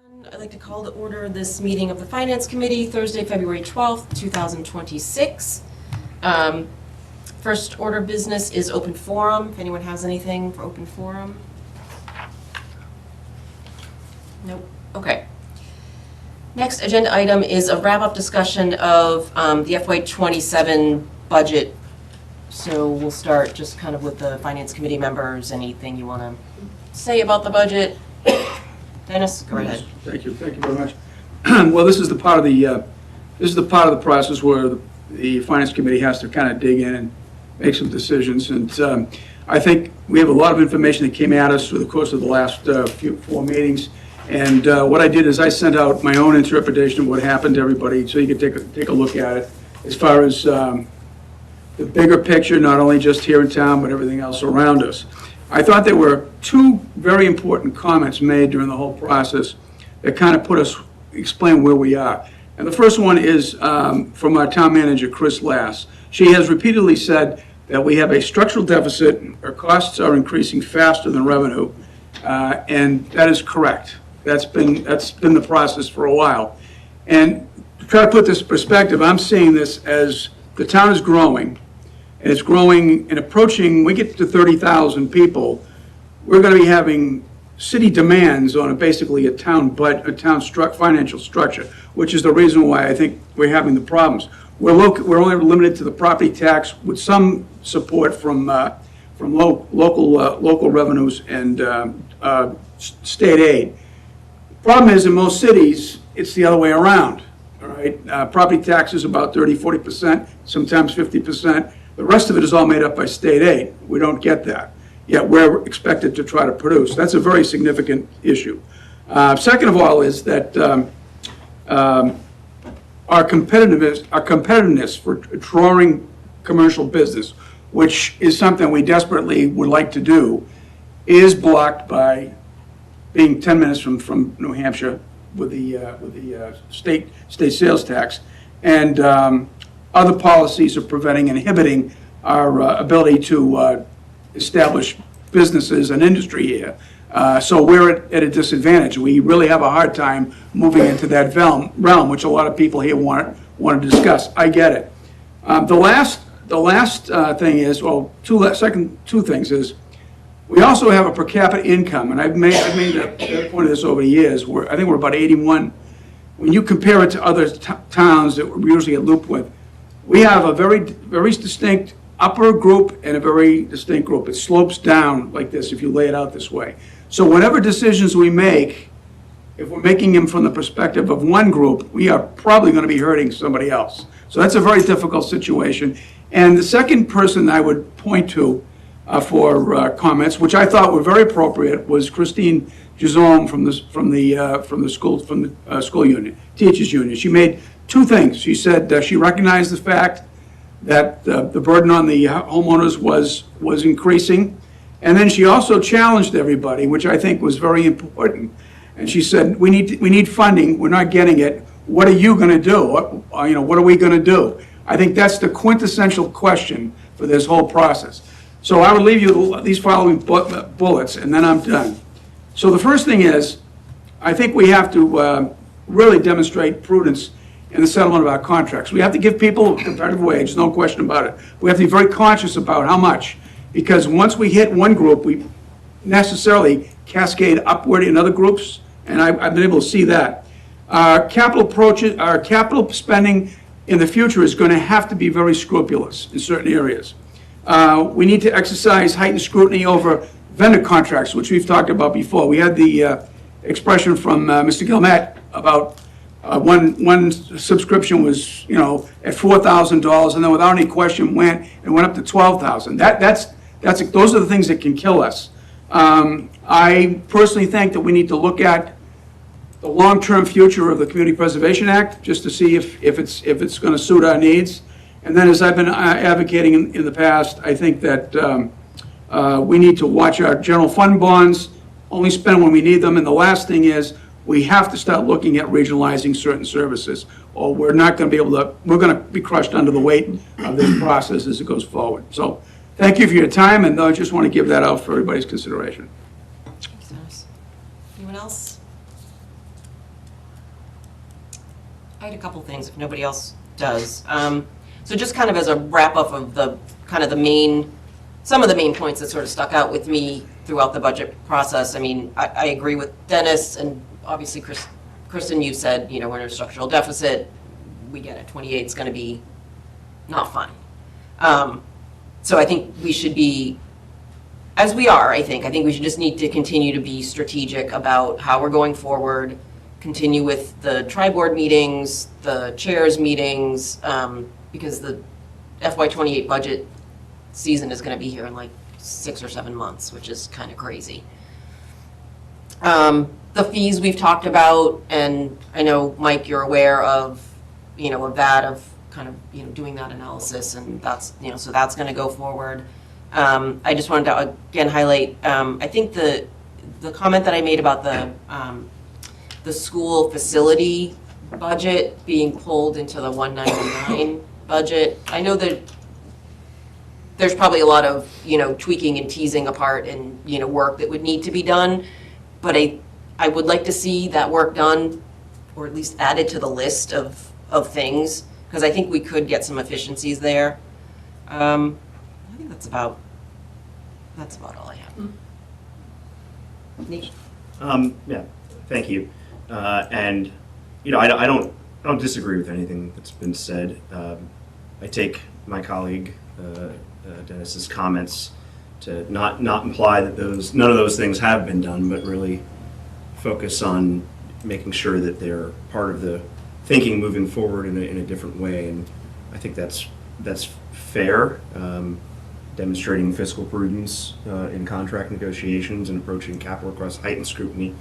I'd like to call to order this meeting of the Finance Committee, Thursday, February 12th, 2026. First order of business is open forum. If anyone has anything for open forum. Nope. Okay. Next agenda item is a wrap-up discussion of the FY27 budget. So we'll start just kind of with the Finance Committee members. Anything you want to say about the budget? Dennis, go ahead. Thank you very much. Well, this is the part of the process where the Finance Committee has to kind of dig in and make some decisions. And I think we have a lot of information that came at us through the course of the last four meetings. And what I did is I sent out my own interpretation of what happened to everybody, so you could take a look at it as far as the bigger picture, not only just here in town, but everything else around us. I thought there were two very important comments made during the whole process that kind of explain where we are. And the first one is from our town manager, Chris Lass. She has repeatedly said that we have a structural deficit, our costs are increasing faster than revenue, and that is correct. That's been the process for a while. And to try to put this in perspective, I'm seeing this as the town is growing, and it's growing and approaching, we get to 30,000 people, we're going to be having city demands on basically a town financial structure, which is the reason why I think we're having the problems. We're only limited to the property tax with some support from local revenues and state aid. The problem is in most cities, it's the other way around. All right, property tax is about 30–40%, sometimes 50%. The rest of it is all made up by state aid. We don't get that, yet we're expected to try to produce. That's a very significant issue. Second of all is that our competitiveness for drawing commercial business, which is something we desperately would like to do, is blocked by being 10 minutes from New Hampshire with the state sales tax, and other policies are preventing and inhibiting our ability to establish businesses and industry here. So we're at a disadvantage. We really have a hard time moving into that realm, which a lot of people here want to discuss. I get it. The last thing is, well, two things is, we also have a per capita income, and I've made a point of this over the years, where I think we're about 81. When you compare it to other towns that we usually get looped with, we have a very distinct upper group and a very distinct group. It slopes down like this if you lay it out this way. So whatever decisions we make, if we're making them from the perspective of one group, we are probably going to be hurting somebody else. So that's a very difficult situation. And the second person I would point to for comments, which I thought were very appropriate, was Christine Gisome from the school union, teachers union. She made two things. She said she recognized the fact that the burden on the homeowners was increasing, and then she also challenged everybody, which I think was very important. And she said, we need funding. We're not getting it. What are you going to do? What are we going to do? I think that's the quintessential question for this whole process. So I would leave you these following bullets, and then I'm done. So the first thing is, I think we have to really demonstrate prudence in the settlement of our contracts. We have to give people a competitive wage, no question about it. We have to be very conscious about how much, because once we hit one group, we necessarily cascade upward in other groups, and I've been able to see that. Our capital spending in the future is going to have to be very scrupulous in certain areas. We need to exercise heightened scrutiny over vendor contracts, which we've talked about before. We had the expression from Mr. Gilmet about one subscription was, at $4,000, and then without any question went up to $12,000. Those are the things that can kill us. I personally think that we need to look at the long-term future of the Community Preservation Act, just to see if it's going to suit our needs. And then, as I've been advocating in the past, I think that we need to watch our general fund bonds, only spend when we need them. And the last thing is, we have to start looking at regionalizing certain services, or we're not going to be able to, we're going to be crushed under the weight of this process as it goes forward. So thank you for your time, and I just want to give that out for everybody's consideration. Thanks, Dennis. Anyone else? Okay. Next agenda item is a wrap-up discussion of the FY27 budget. So we'll start just kind of with the Finance Committee members. Anything you want to say about the budget? had a couple things if nobody else does. So just kind of as a wrap up of some of the main points that sort of stuck out with me throughout the budget process. I mean, I agree with Dennis, and obviously Kristen, you said, we're in a structural deficit. We get it. 28 is going to be not fun. So I think we should be, as we are, I think we should just need to continue to be strategic about how we're going forward, continue with the tri-board meetings, the chairs meetings, because the FY28 budget season is going to be here in like 6 or 7 months, which is kind of crazy. The fees we've talked about, and I know, Mike, you're aware of, of kind of, doing that analysis, and that's, so that's going to go forward. I just wanted to, again, highlight, I think the comment that I made about the school facility budget being pulled into the 199 budget, I know that there's probably a lot of, tweaking and teasing apart and, work that would need to be done, but I would like to see that work done, or at least added to the list of things, because I think we could get some efficiencies there. I think that's about all I have. Nick? Yeah, thank you. And I don't disagree with anything that's been said. I take my colleague Dennis's comments to not imply that none of those things have been done, but really focus on making sure that they're part of the thinking moving forward in a different way. And I think that's fair. Demonstrating fiscal prudence in contract negotiations and approaching capital requests, heightened scrutiny.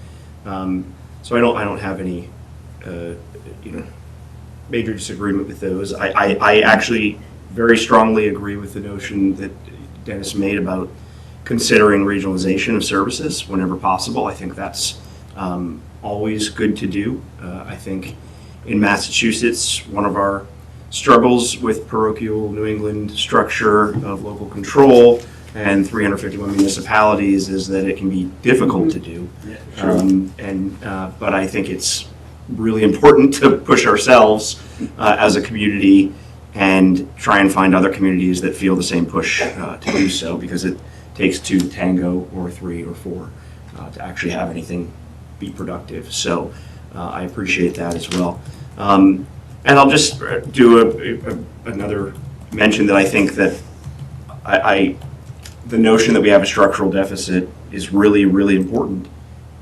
So I don't have any major disagreement with those. I actually very strongly agree with the notion that Dennis made about considering regionalization of services whenever possible. I think that's always good to do. I think in Massachusetts, one of our struggles with parochial New England structure of local control and 351 municipalities is that it can be difficult to do. Yeah, sure. But I think it's really important to push ourselves as a community and try and find other communities that feel the same push to do so, because it takes 2 to tango, or 3 or 4 to actually have anything be productive. So I appreciate that as well. And I'll just do another mention that I think that the notion that we have a structural deficit is really, really important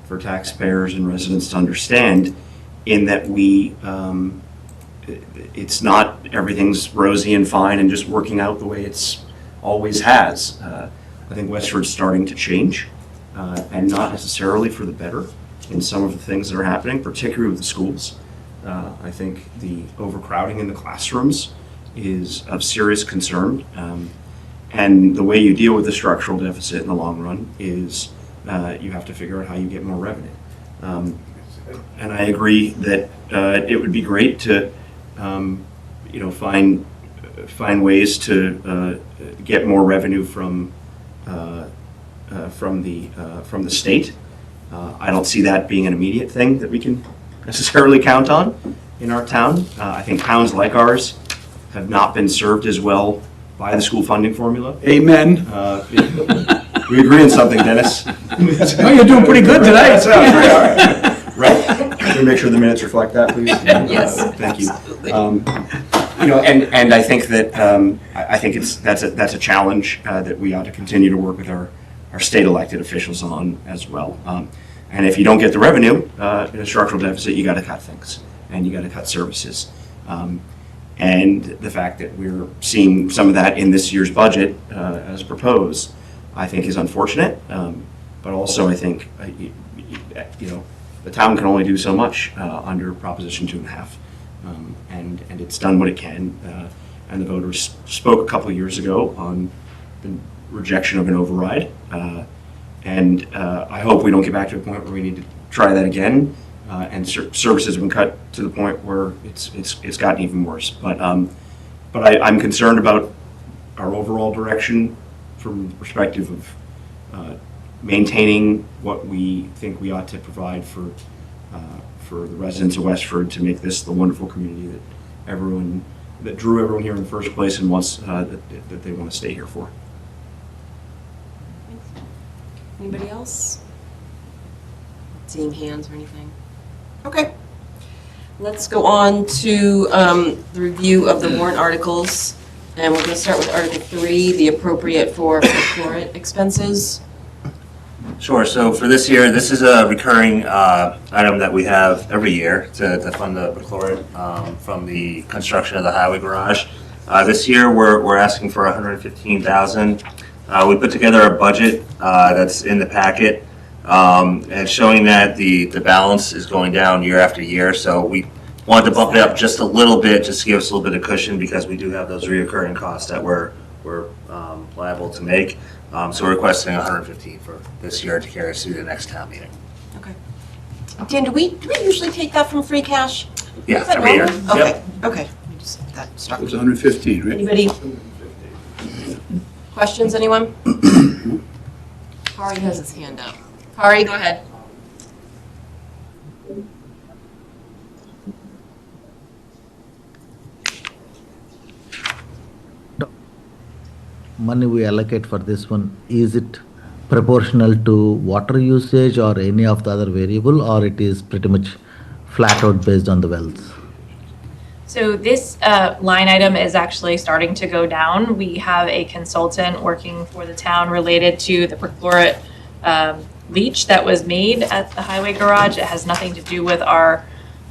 for taxpayers and residents to understand, in that it's not everything's rosy and fine and just working out the way it's always has. I think Westford's starting to change, and not necessarily for the better in some of the things that are happening, particularly with the schools. I think the overcrowding in the classrooms is of serious concern. And the way you deal with the structural deficit in the long run is you have to figure out how you get more revenue. And I agree that it would be great to find ways to get more revenue from the state. I don't see that being an immediate thing that we can necessarily count on in our town. I think towns like ours have not been served as well by the school funding formula. Amen. We agree on something, Dennis. Oh, you're doing pretty good today. Right? Can we make sure the minutes reflect that, please? Yes. Thank you. Absolutely. And I think that that's a challenge that we ought to continue to work with our state elected officials on as well. And if you don't get the revenue in a structural deficit, you got to cut things, and you got to cut services. And the fact that we're seeing some of that in this year's budget as proposed, I think is unfortunate. But also, I think the town can only do so much under Proposition 2.5, and it's done what it can. And the voters spoke a couple of years ago on the rejection of an override. And I hope we don't get back to a point where we need to try that again. And services have been cut to the point where it's gotten even worse. But I'm concerned about our overall direction from the perspective of maintaining what we think we ought to provide for for the residents of Westford to make this the wonderful community that drew everyone here in the first place and wants that they want to stay here for. Anybody else? Seeing hands or anything? Okay. Let's go on to the review of the warrant articles. And we're going to start with Article 3, the appropriate for perchlorate expenses. Sure. So for this year, this is a recurring item that we have every year to fund the perchlorate from the construction of the highway garage. This year, we're asking for $115,000. We put together a budget that's in the packet, and showing that the balance is going down year after year. So we wanted to bump it up just a little bit, just to give us a little bit of cushion, because we do have those reoccurring costs that we're liable to make. So we're requesting $115,000 for this year to carry us through the next town meeting. Okay. Dan, do we usually take that from free cash? Yeah, Is that every year. normal? Yep. Okay. That struck It's me. 115, right? Anybody? Questions, anyone? Hari has his hand up. Hari, go ahead. Money we allocate for this one, is it proportional to water usage or any of the other variable, or it is pretty much flat out based on the wells? So this line item is actually starting to go down. We have a consultant working for the town related to the perchlorate leach that was made at the highway garage. It has nothing to do with our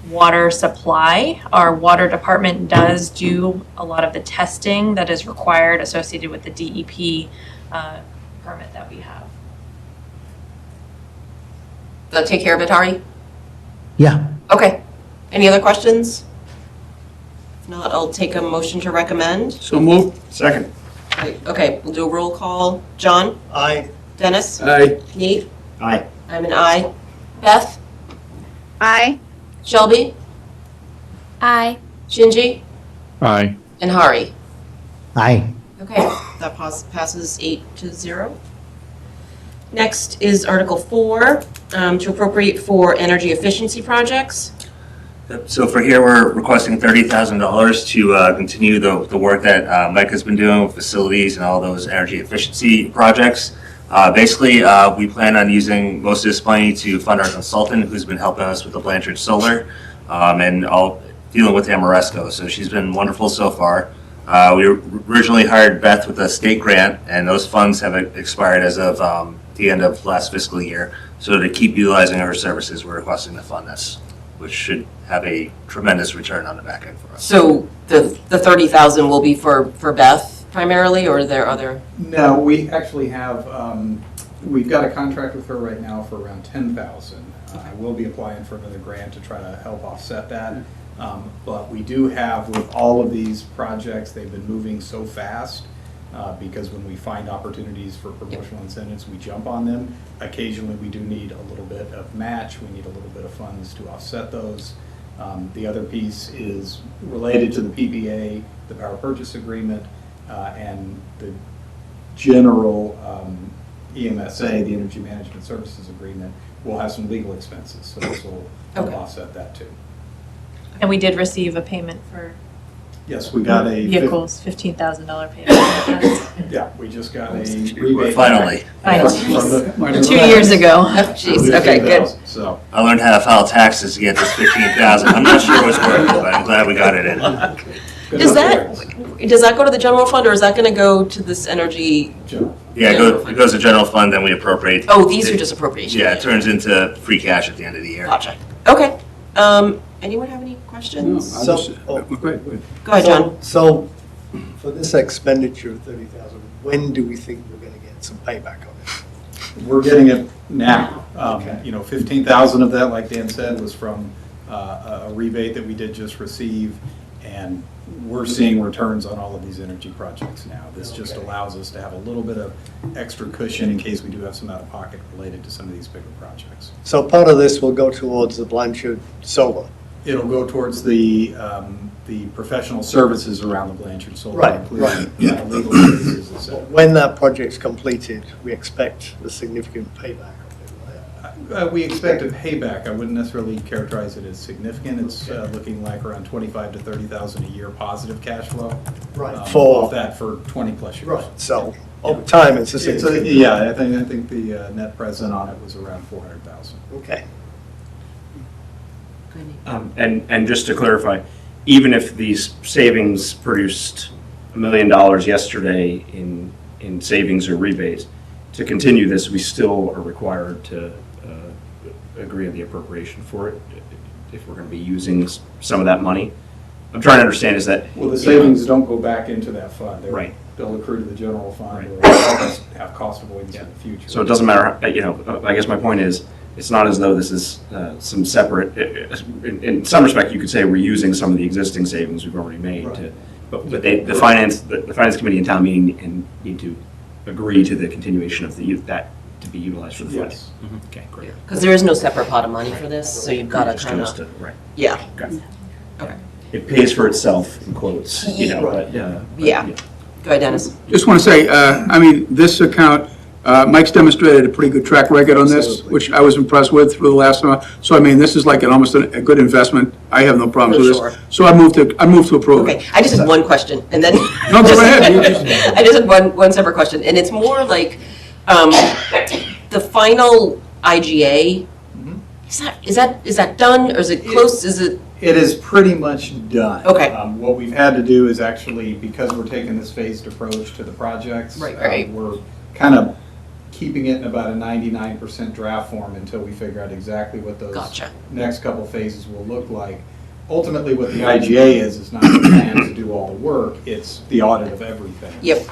water supply. Our water department does do a lot of the testing that is required associated with the DEP permit that we have. That'll take care of it, Hari? Yeah, Okay. Any other questions? If not, I'll take a motion to recommend. So moved. Second. Okay, we'll do a roll call. John? Aye. Dennis? Aye. Nate? Aye. I'm an aye. Beth? Aye. Shelby? Aye. Shinji? Aye. And Hari? aye. Okay, that passes 8-0. Next is Article 4, to appropriate for energy efficiency projects. So for here, we're requesting $30,000 to continue the work that Mike has been doing with facilities and all those energy efficiency projects. Basically, we plan on using most of this money to fund our consultant who's been helping us with the Blanchard Solar and all dealing with Amoresco. So she's been wonderful so far. We originally hired Beth with a state grant, and those funds have expired as of the end of last fiscal year. So to keep utilizing her services, we're requesting to fund this, which should have a tremendous return on the back end for us. So the 30,000 will be for Beth primarily, or are there other? No, we actually have, we've got a contract with her right now for around 10,000. I will be applying for another grant to try to help offset that. But we do have, with all of these projects, they've been moving so fast because when we find opportunities for promotional incentives, we jump on them. Occasionally, we do need a little bit of match. We need a little bit of funds to offset those. The other piece is related to the PPA, the power purchase agreement, and the general EMSA, the Energy Management Services Agreement, will have some legal expenses. So this will help Okay. offset that too. And we did receive a payment for Yes, we got a. vehicles, $15,000 payment. Yeah, we just got a rebate. Finally. Finally. 2 years ago. Oh, jeez, okay, good. So, I learned how to file taxes to get this $15,000. I'm not sure what's working, but I'm glad we got it in. Does that go to the general fund, or is that going to go to this energy? Joe, Yeah, it goes to general fund, then we appropriate. Oh, these are just appropriations. Yeah, it turns into free cash at the end of the year. Gotcha. Okay. Anyone have any questions? No, So- Go ahead, go ahead. Go ahead, John. So, for this expenditure of 30,000, when do we think we're going to get some payback on it? we're getting it now. Okay. You know, 15,000 of that, like Dan said, was from a rebate that we did just receive, and we're seeing returns on all of these energy projects now. This just Okay. allows us to have a little bit of extra cushion in case we do have some out-of-pocket related to some of these bigger projects. So part of this will go towards the Blanchard Solar. It'll go towards the professional services around the Blanchard Solar, Right, including right. the legal services, et cetera. When that project's completed, we expect a significant payback on it, right? We expect a payback. I wouldn't necessarily characterize it as significant. It's looking like around 25 to 30,000 a year positive cash flow. Right. For- Off that for 20 plus years. Right, so over time, it's the same. Yeah, I think the net present on it was around 400,000. Okay. And just to clarify, even if these savings produced $1 million yesterday in savings or rebates, to continue this, we still are required to agree on the appropriation for it if we're going to be using some of that money. I'm trying to understand is that. Well, the savings don't go back into that fund. Right. They'll accrue to the general fund or have cost avoidance in the future. So it doesn't matter, I guess my point is, it's not as though this is some separate, in some respect, you could say we're using some of the existing savings we've already made Right. to, but the finance committee and town meeting need to agree to the continuation of that to be utilized for the fund. Yes. Okay, great. Because there is no separate pot of money for this, so you've got to Just kind goes of, to- Right. yeah. Okay. Okay. It pays for itself, in quotes, but, Yeah. Go ahead, Dennis. Just want to say, this account, Mike's demonstrated a pretty good track record on this, Absolutely. which I was impressed with for the last time. So this is like almost a good investment. I have no problems For with sure. this. So I move to approve it. Okay, I just had one question, and then. No, go ahead. You just- I just had one separate question, and it's more like, the final IGA, is that done, or is it close, is it? It is pretty much done. Okay. What we've had to do is actually, because we're taking this phased approach to the projects. Right. We're kind of keeping it in about a 99% draft form until we figure out exactly what those Gotcha. next couple phases will look like. Ultimately, what the IGA is not the plan to do all the work, it's the audit of everything. Yep.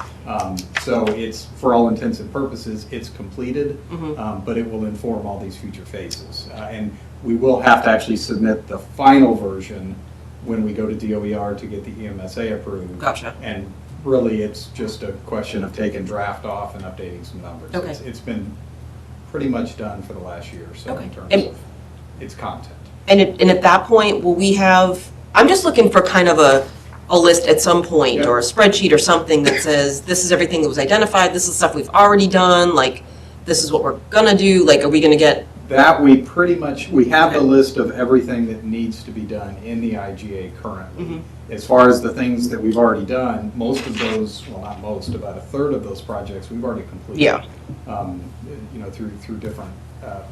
So it's, for all intents and purposes, it's completed, Mhm. but it will inform all these future phases. And we will have to actually submit the final version when we go to DOER to get the EMSA approved. Gotcha. And really, it's just a question of taking draft off and updating some numbers. Okay. It's been pretty much done for the last year or so Okay. in terms And- of its content. And at that point, will we have, I'm just looking for kind of a list at some point, Yeah. or a spreadsheet or something that says, this is everything that was identified, this is stuff we've already done, like, this is what we're gonna do, like, are we gonna get, That we pretty much, we have the list of everything that needs to be done in the IGA currently. Mhm. As far as the things that we've already done, most of those, well, not most, about a third of those projects we've already completed. Yeah. Through different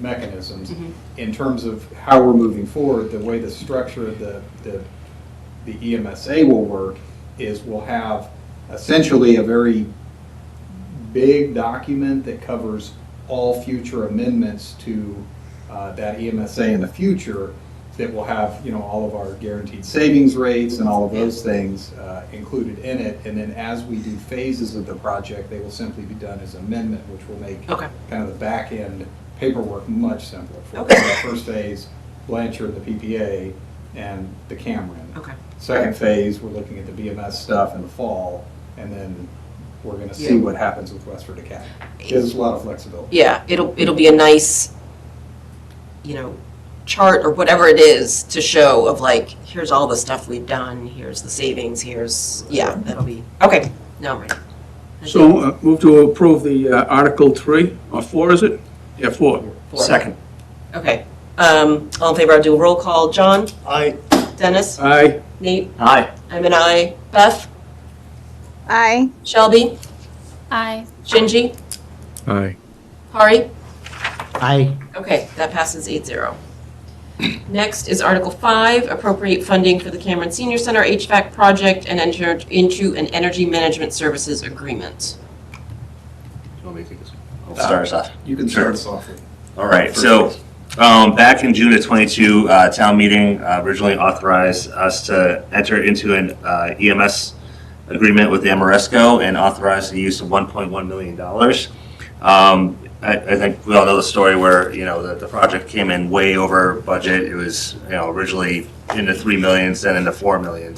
mechanisms. Mhm. In terms of how we're moving forward, the way the structure of the EMSA will work is we'll have essentially a very big document that covers all future amendments to that EMSA in the future, that will have, all of our guaranteed savings rates and all of those things included in it. And then as we do phases of the project, they will simply be done as amendment, which will make Okay. kind of the back end paperwork much simpler for us. Okay. The first phase, Blanchard, the PPA, and the Cameron. okay. Second phase, we're looking at the BMS stuff in the fall, and then we're gonna see Yeah. what happens with WestfordCAT. Gives us a lot of flexibility. Yeah, it'll be a nice, chart or whatever it is to show of like, here's all the stuff we've done, here's the savings, that'll be, okay, now I'm ready. So move to approve the Article 3, or 4, is it? Yeah, 4. Second. Okay, all in favor, I'll do a roll call. John? I, Dennis? Aye. Nate? Aye. I'm an aye. Beth? Aye. Shelby? Aye. Shinji? Aye. Hari? Aye. Okay, that passes 8-0. Next is Article 5, appropriate funding for the Cameron Senior Center HVAC project and enter into an energy management services agreement. I'll start us off. You can start us off with. All right, so back in June of '22, town meeting originally authorized us to enter into an EMS agreement with Amoresco and authorized the use of $1.1 million. I think we all know the story where, the project came in way over budget. It was, originally into $3 million, then into $4 million.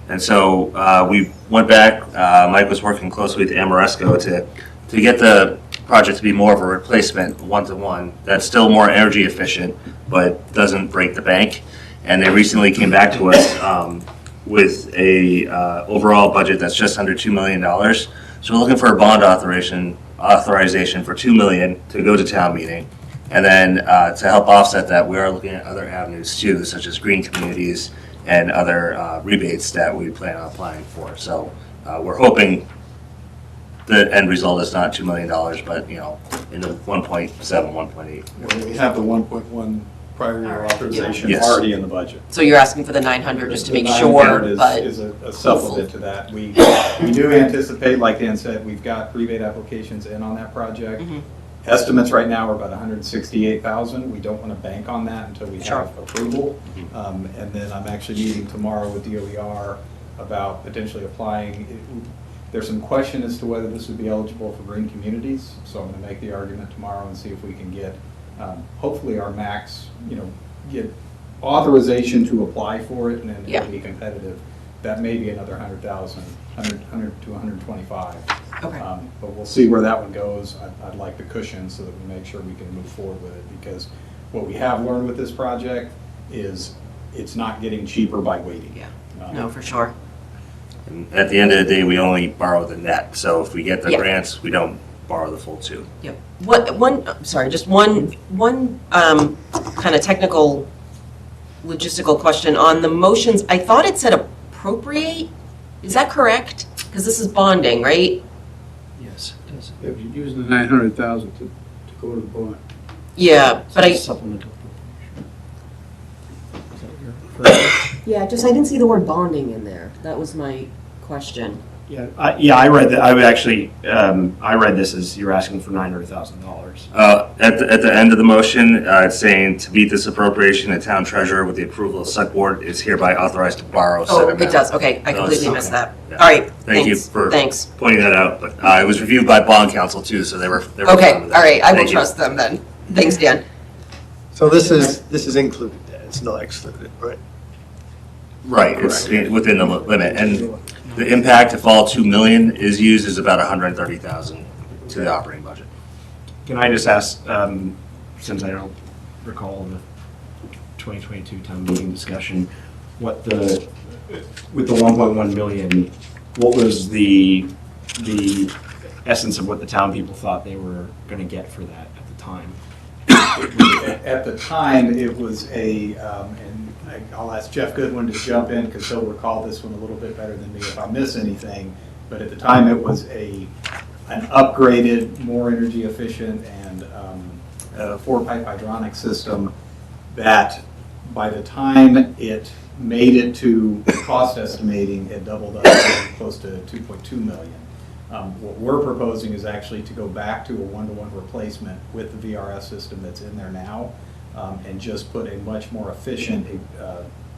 And so we went back, Mike was working closely with Amoresco to get the project to be more of a replacement, one-to-one, that's still more energy efficient, but doesn't break the bank. And they recently came back to us with a overall budget that's just under $2 million. So we're looking for a bond authorization for $2 million to go to town meeting. And then to help offset that, we are looking at other avenues too, such as green communities and other rebates that we plan on applying for. So we're hoping the end result is not $2 million, but, you know, in the 1.7, 1.8. We have the 1.1 prior year authorization Yes. already in the budget. So you're asking for the 900 just to The make 900 sure, is- but. Is a supplement to that. We do anticipate, like Dan said, we've got rebate applications in on that project. Mhm. Estimates right now are about 168,000. We don't want to bank on that until we Sure. have approval. And then I'm actually meeting tomorrow with DOER about potentially applying. There's some question as to whether this would be eligible for green communities, so I'm going to make the argument tomorrow and see if we can get, hopefully our max, get authorization to apply for it, and then Yeah. it'll be competitive. That may be another 100,000, 100 to 125. Okay. But we'll see where that one goes. I'd like the cushion so that we make sure we can move forward with it, because what we have learned with this project is it's not getting cheaper by waiting. Yeah, no, for sure. And at the end of the day, we only borrow the net. So if we get the Yeah. grants, we don't borrow the full two. Yep. Just one kind of technical, logistical question on the motions. I thought it said appropriate. Is that correct? Because this is bonding, right? Yes, it does. If you use the 900,000 to go to the bond. Yeah, but I, Supplemental yeah, just I didn't see the word bonding in there. That was my question. Yeah, I read that, I would actually, I read this as you're asking for $900,000. At the end of the motion, it's saying to meet this appropriation, the town treasurer with the approval of select board is hereby authorized to borrow said Oh, amount. it does, okay, I No, completely it's- missed that. Yeah. All right, Thank you thanks, for thanks. pointing that out, but it was reviewed by bond counsel too, so they were. Okay, all right, I will Thank you. trust them then. Thanks, Dan. So this is included there, it's not excluded, right? Right, it's within the limit, and the impact if all 2 million is used is about 130,000 to the operating budget. Can I just ask, since I don't recall the 2022 town meeting discussion, with the 1.1 million, what was the essence of what the town people thought they were going to get for that at the time? At the time, it was and I'll ask Jeff Goodwin to jump in because he'll recall this one a little bit better than me if I miss anything. But at the time, it was an upgraded, more energy efficient and a 4-pipe hydronic system that by the time it made it to cost estimating, it doubled up to close to 2.2 million. What we're proposing is actually to go back to a one-to-one replacement with the VRS system that's in there now, and just put a much more efficient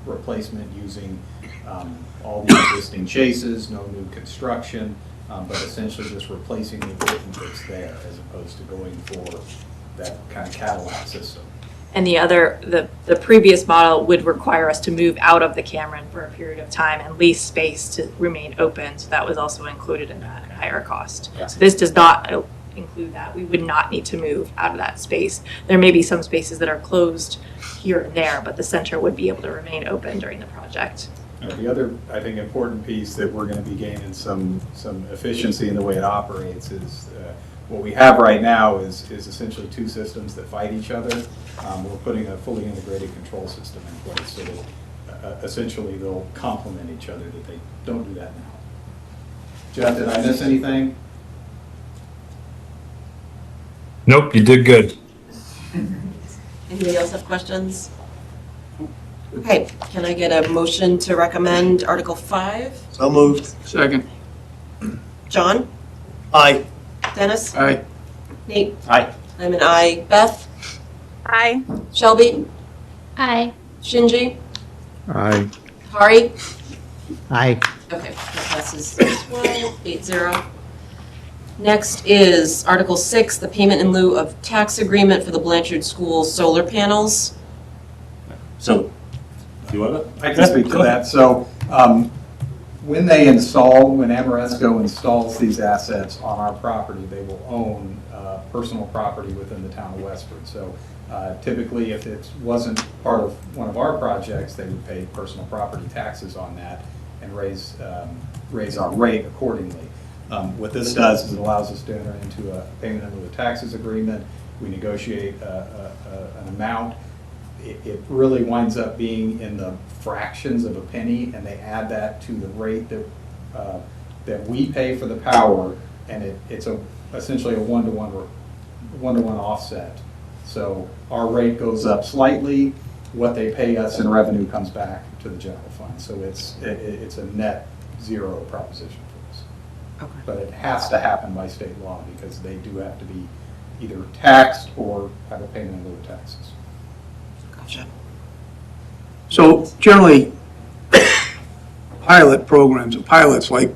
replacement using all the existing chases, no new construction, but essentially just replacing the equipment that's there as opposed to going for that kind of Cadillac system. And the previous model would require us to move out of the Cameron for a period of time and lease space to remain open. So that was also included in that higher cost. So this does not include that. We would not need to move out of that space. There may be some spaces that are closed here and there, but the center would be able to remain open during the project. The other, I think, important piece that we're going to be gaining some efficiency in the way it operates is what we have right now is essentially two systems that fight each other. We're putting a fully integrated control system in place so that essentially they'll complement each other, that they don't do that now. Jeff, did I miss anything? Nope, you did good. Anybody else have questions? Okay, can I get a motion to recommend Article 5? So moved. Second. John? Aye. Dennis? Aye. Nate? Aye. I'm an aye. Beth? Aye. Shelby? Aye. Shinji? Aye. Hari? Aye. Okay, that passes as well, 8-0. Next is Article 6, the payment in lieu of tax agreement for the Blanchard School solar panels. So, do you want to? I can speak to that. So when Amoresco installs these assets on our property, they will own personal property within the town of Westford. So typically, if it wasn't part of one of our projects, they would pay personal property taxes on that and raise our rate accordingly. What this does is it allows us to enter into a payment in lieu of taxes agreement. we negotiate an amount. It really winds up being in the fractions of a penny, and they add that to the rate that we pay for the power, and it's essentially a one-to-one offset. So our rate goes up slightly, what they pay us in revenue comes back to the general fund. So it's a net zero proposition for us. Okay. But it has to happen by state law because they do have to be either taxed or have a payment in lieu of taxes. Gotcha. So generally, pilot programs, or pilots like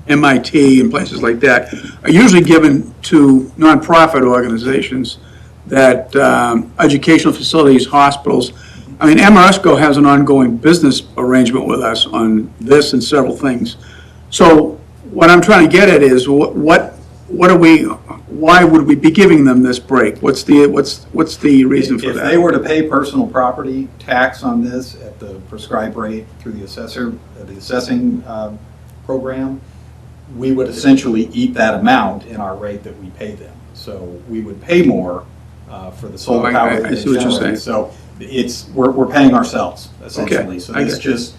MIT and places like that, are usually given to nonprofit organizations that, educational facilities, hospitals. I mean, Amoresco has an ongoing business arrangement with us on this and several things. So what I'm trying to get at is what are we, why would we be giving them this break? What's the reason for that? If they were to pay personal property tax on this at the prescribed rate through the assessing program, we would essentially eat that amount in our rate that we pay them. So we would pay more for the solar Oh, power that I they see what you're generate. saying. So we're paying ourselves essentially. Okay, So I this get you. just,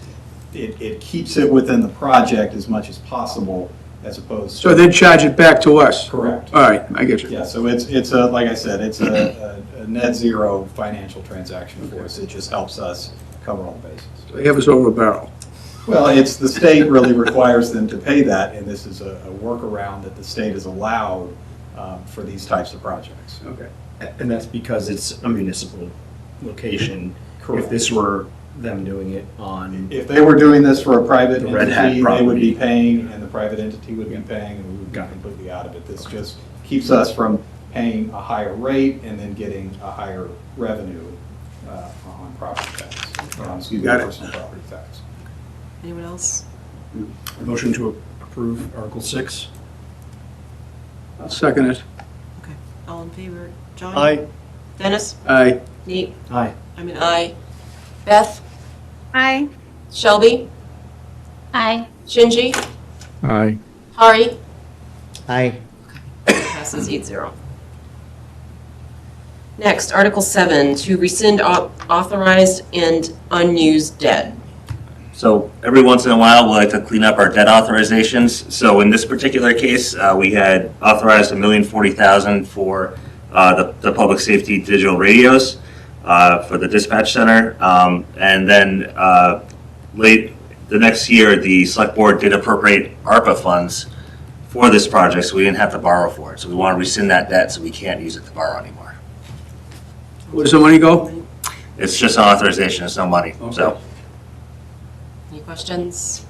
it keeps it within the project as much as possible as opposed to. So they'd charge it back to us? Correct. All right, I get you. Yeah, so it's a, like I said, it's a net zero financial transaction for us. It just helps us cover all the bases. They have us over a barrel. Well, it's, the state really requires them to pay that, and this is a workaround that the state has allowed for these types of projects. Okay. And that's because it's a municipal location. Correct. If this were them doing it on, If they were doing this for a private The Red Hat entity, they would be property. paying, and the private entity would be paying, and we would be Got it. completely out of it. This just keeps us from paying a higher rate and then getting a higher revenue on property tax. Excuse me, Got it. personal property tax. Anyone else? motion to approve Article 6? I'll second it. Okay. All in favor? John? Aye. Dennis? Aye. Nate? Aye. I'm an aye. Beth? Aye. Shelby? Aye. Shinji? Aye. Hari? Aye. Passes 8-0. Next, Article 7, to rescind authorized and unused debt. So every once in a while, we like to clean up our debt authorizations. So in this particular case, we had authorized $1,040,000 for the public safety digital radios for the dispatch center. And then late the next year, the select board did appropriate ARPA funds for this project, so we didn't have to borrow for it. So we want to rescind that debt, so we can't use it to borrow anymore. Where does the money go? It's just an authorization, it's no money, so. Any questions?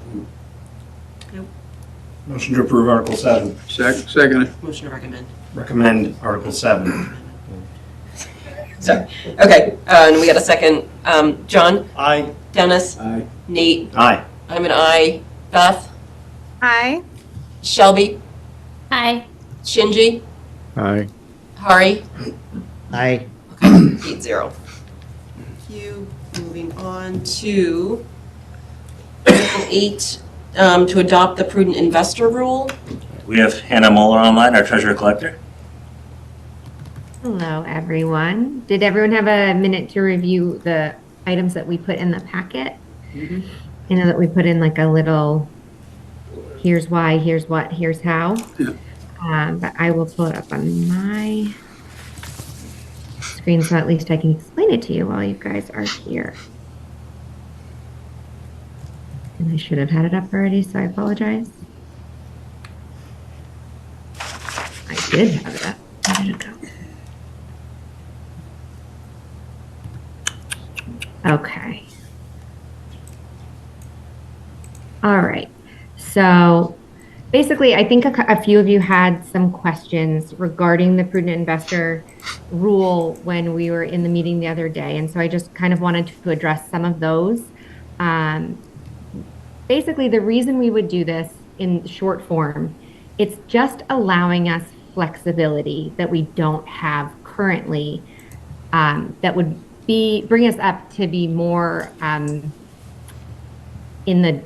Motion to approve Article 7. Second it. Motion to recommend. Recommend Article 7. Sorry. Okay, and we got a second. John? Aye. Dennis? Aye. Nate? Aye. I'm an aye. Beth? Aye. Shelby? Aye. Shinji? Aye. Hari? Aye. Okay, 8-0. Thank you. Moving on to Article 8, to adopt the prudent investor rule. We have Hannah Moeller online, our treasurer collector. Hello, everyone. Did everyone have a minute to review the items that we put in the packet? Mm-hmm. I know that we put in like a little, here's why, here's what, here's how. Yeah. But I will pull it up on my screen so at least I can explain it to you while you guys are here. And I should have had it up already, so I apologize. I did have it up. Where did it go? Okay. All right. So basically, I think a few of you had some questions regarding the prudent investor rule when we were in the meeting the other day. And so I just kind of wanted to address some of those. Basically, the reason we would do this in short form, it's just allowing us flexibility that we don't have currently, that would bring us up to be more in the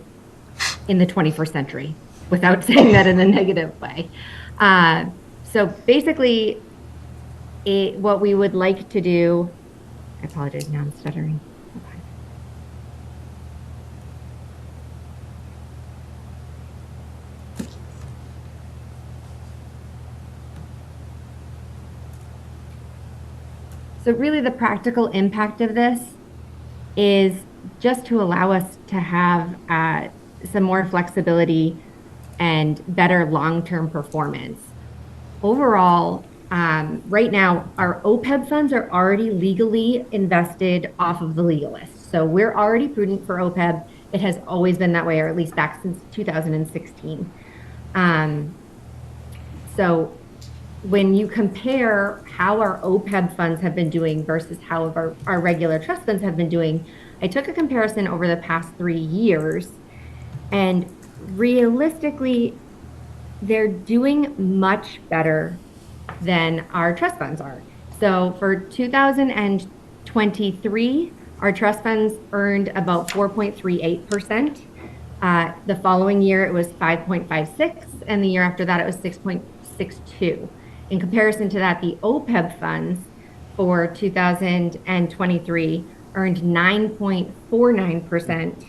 21st century, without saying that in a negative way. So basically, what we would like to do, I apologize, now I'm stuttering. So really the practical impact of this is just to allow us to have some more flexibility and better long-term performance. Overall, right now, our OPEB funds are already legally invested off of the legal list. So we're already prudent for OPEB. It has always been that way, or at least back since 2016. So when you compare how our OPEB funds have been doing versus how our regular trust funds have been doing, I took a comparison over the past 3 years, and realistically, they're doing much better than our trust funds are. So for 2023, our trust funds earned about 4.38%. The following year, it was 5.56, and the year after that, it was 6.62. In comparison to that, the OPEB funds for 2023 earned 9.49%.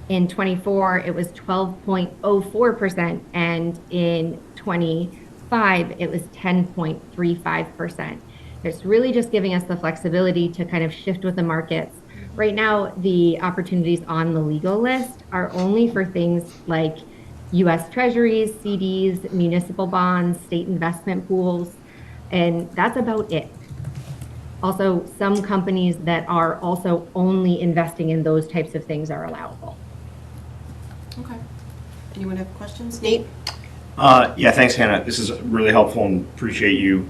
In 24, it was 12.04%, and in 25, it was 10.35%. It's really just giving us the flexibility to kind of shift with the markets. Right now, the opportunities on the legal list are only for things like U.S. Treasuries, CDs, municipal bonds, state investment pools, and that's about it. Also, some companies that are also only investing in those types of things are allowable. Okay. Anyone have questions? Nate? Yeah, thanks, Hannah. This is really helpful, and appreciate you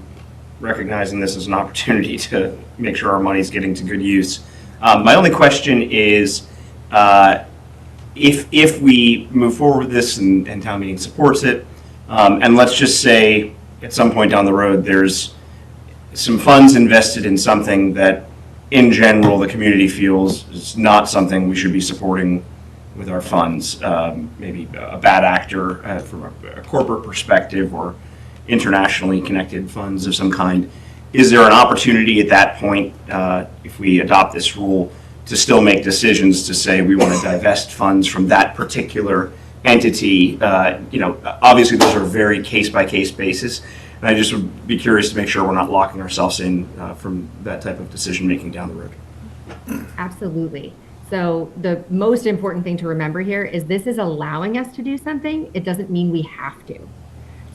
recognizing this as an opportunity to make sure our money's getting to good use. My only question is, if we move forward with this and town meeting supports it, and let's just say at some point down the road there's some funds invested in something that in general the community feels is not something we should be supporting with our funds, maybe a bad actor from a corporate perspective or internationally connected funds of some kind. Is there an opportunity at that point, if we adopt this rule, to still make decisions to say we want to divest funds from that particular entity? Obviously those are very case-by-case basis, and I just would be curious to make sure we're not locking ourselves in from that type of decision-making down the road. Absolutely. So the most important thing to remember here is this is allowing us to do something. It doesn't mean we have to.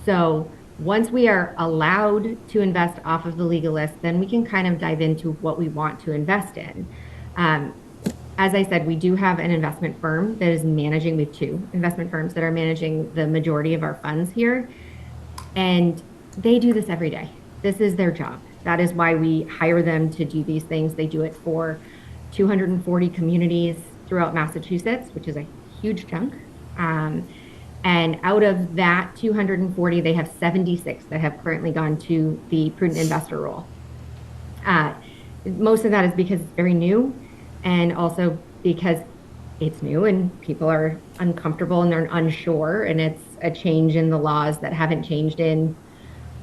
So once we are allowed to invest off of the legal list, then we can kind of dive into what we want to invest in. As I said, we do have an investment firm that is managing, we have 2 investment firms that are managing the majority of our funds here. And they do this every day. This is their job. That is why we hire them to do these things. They do it for 240 communities throughout Massachusetts, which is a huge chunk. And out of that 240, they have 76 that have currently gone to the prudent investor role. Most of that is because it's very new, and also because it's new and people are uncomfortable and they're unsure, and it's a change in the laws that haven't changed in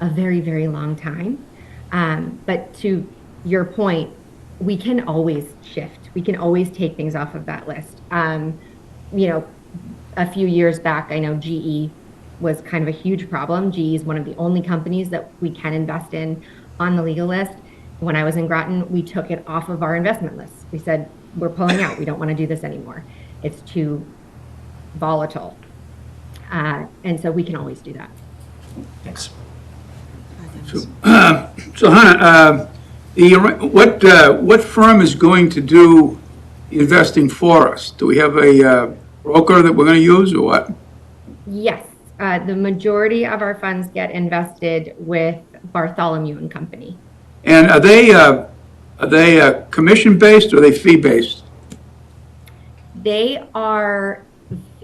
a very, very long time. But to your point, we can always shift. We can always take things off of that list. A few years back, I know GE was kind of a huge problem. GE is one of the only companies that we can invest in on the legal list. When I was in Groton, we took it off of our investment list. We said, we're pulling out. We don't want to do this anymore. It's too volatile. And so we can always do that. Thanks. So Hannah, what firm is going to do investing for us? Do we have a broker that we're going to use, or what? Yes, the majority of our funds get invested with Bartholomew and Company. And are they commission-based or are they fee-based? They are,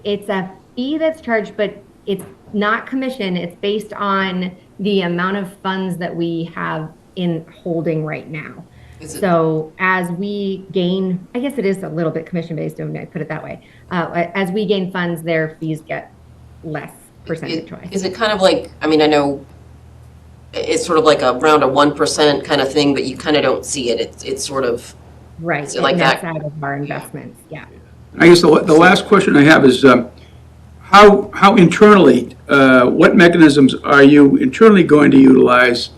it's a fee that's charged, but it's not commission. It's based on the amount of funds that we have in holding right now. So as we gain, I guess it is a little bit commission-based, don't I put it that way. As we gain funds, their fees get less percentage-wise. Is it kind of like, I mean, I know it's sort of like around a 1% kind of thing, but you kind of don't see it. It's sort of, Right, Is it like and that's that? out of our investments, yeah. I guess the last question I have is, how internally, what mechanisms are you internally going to utilize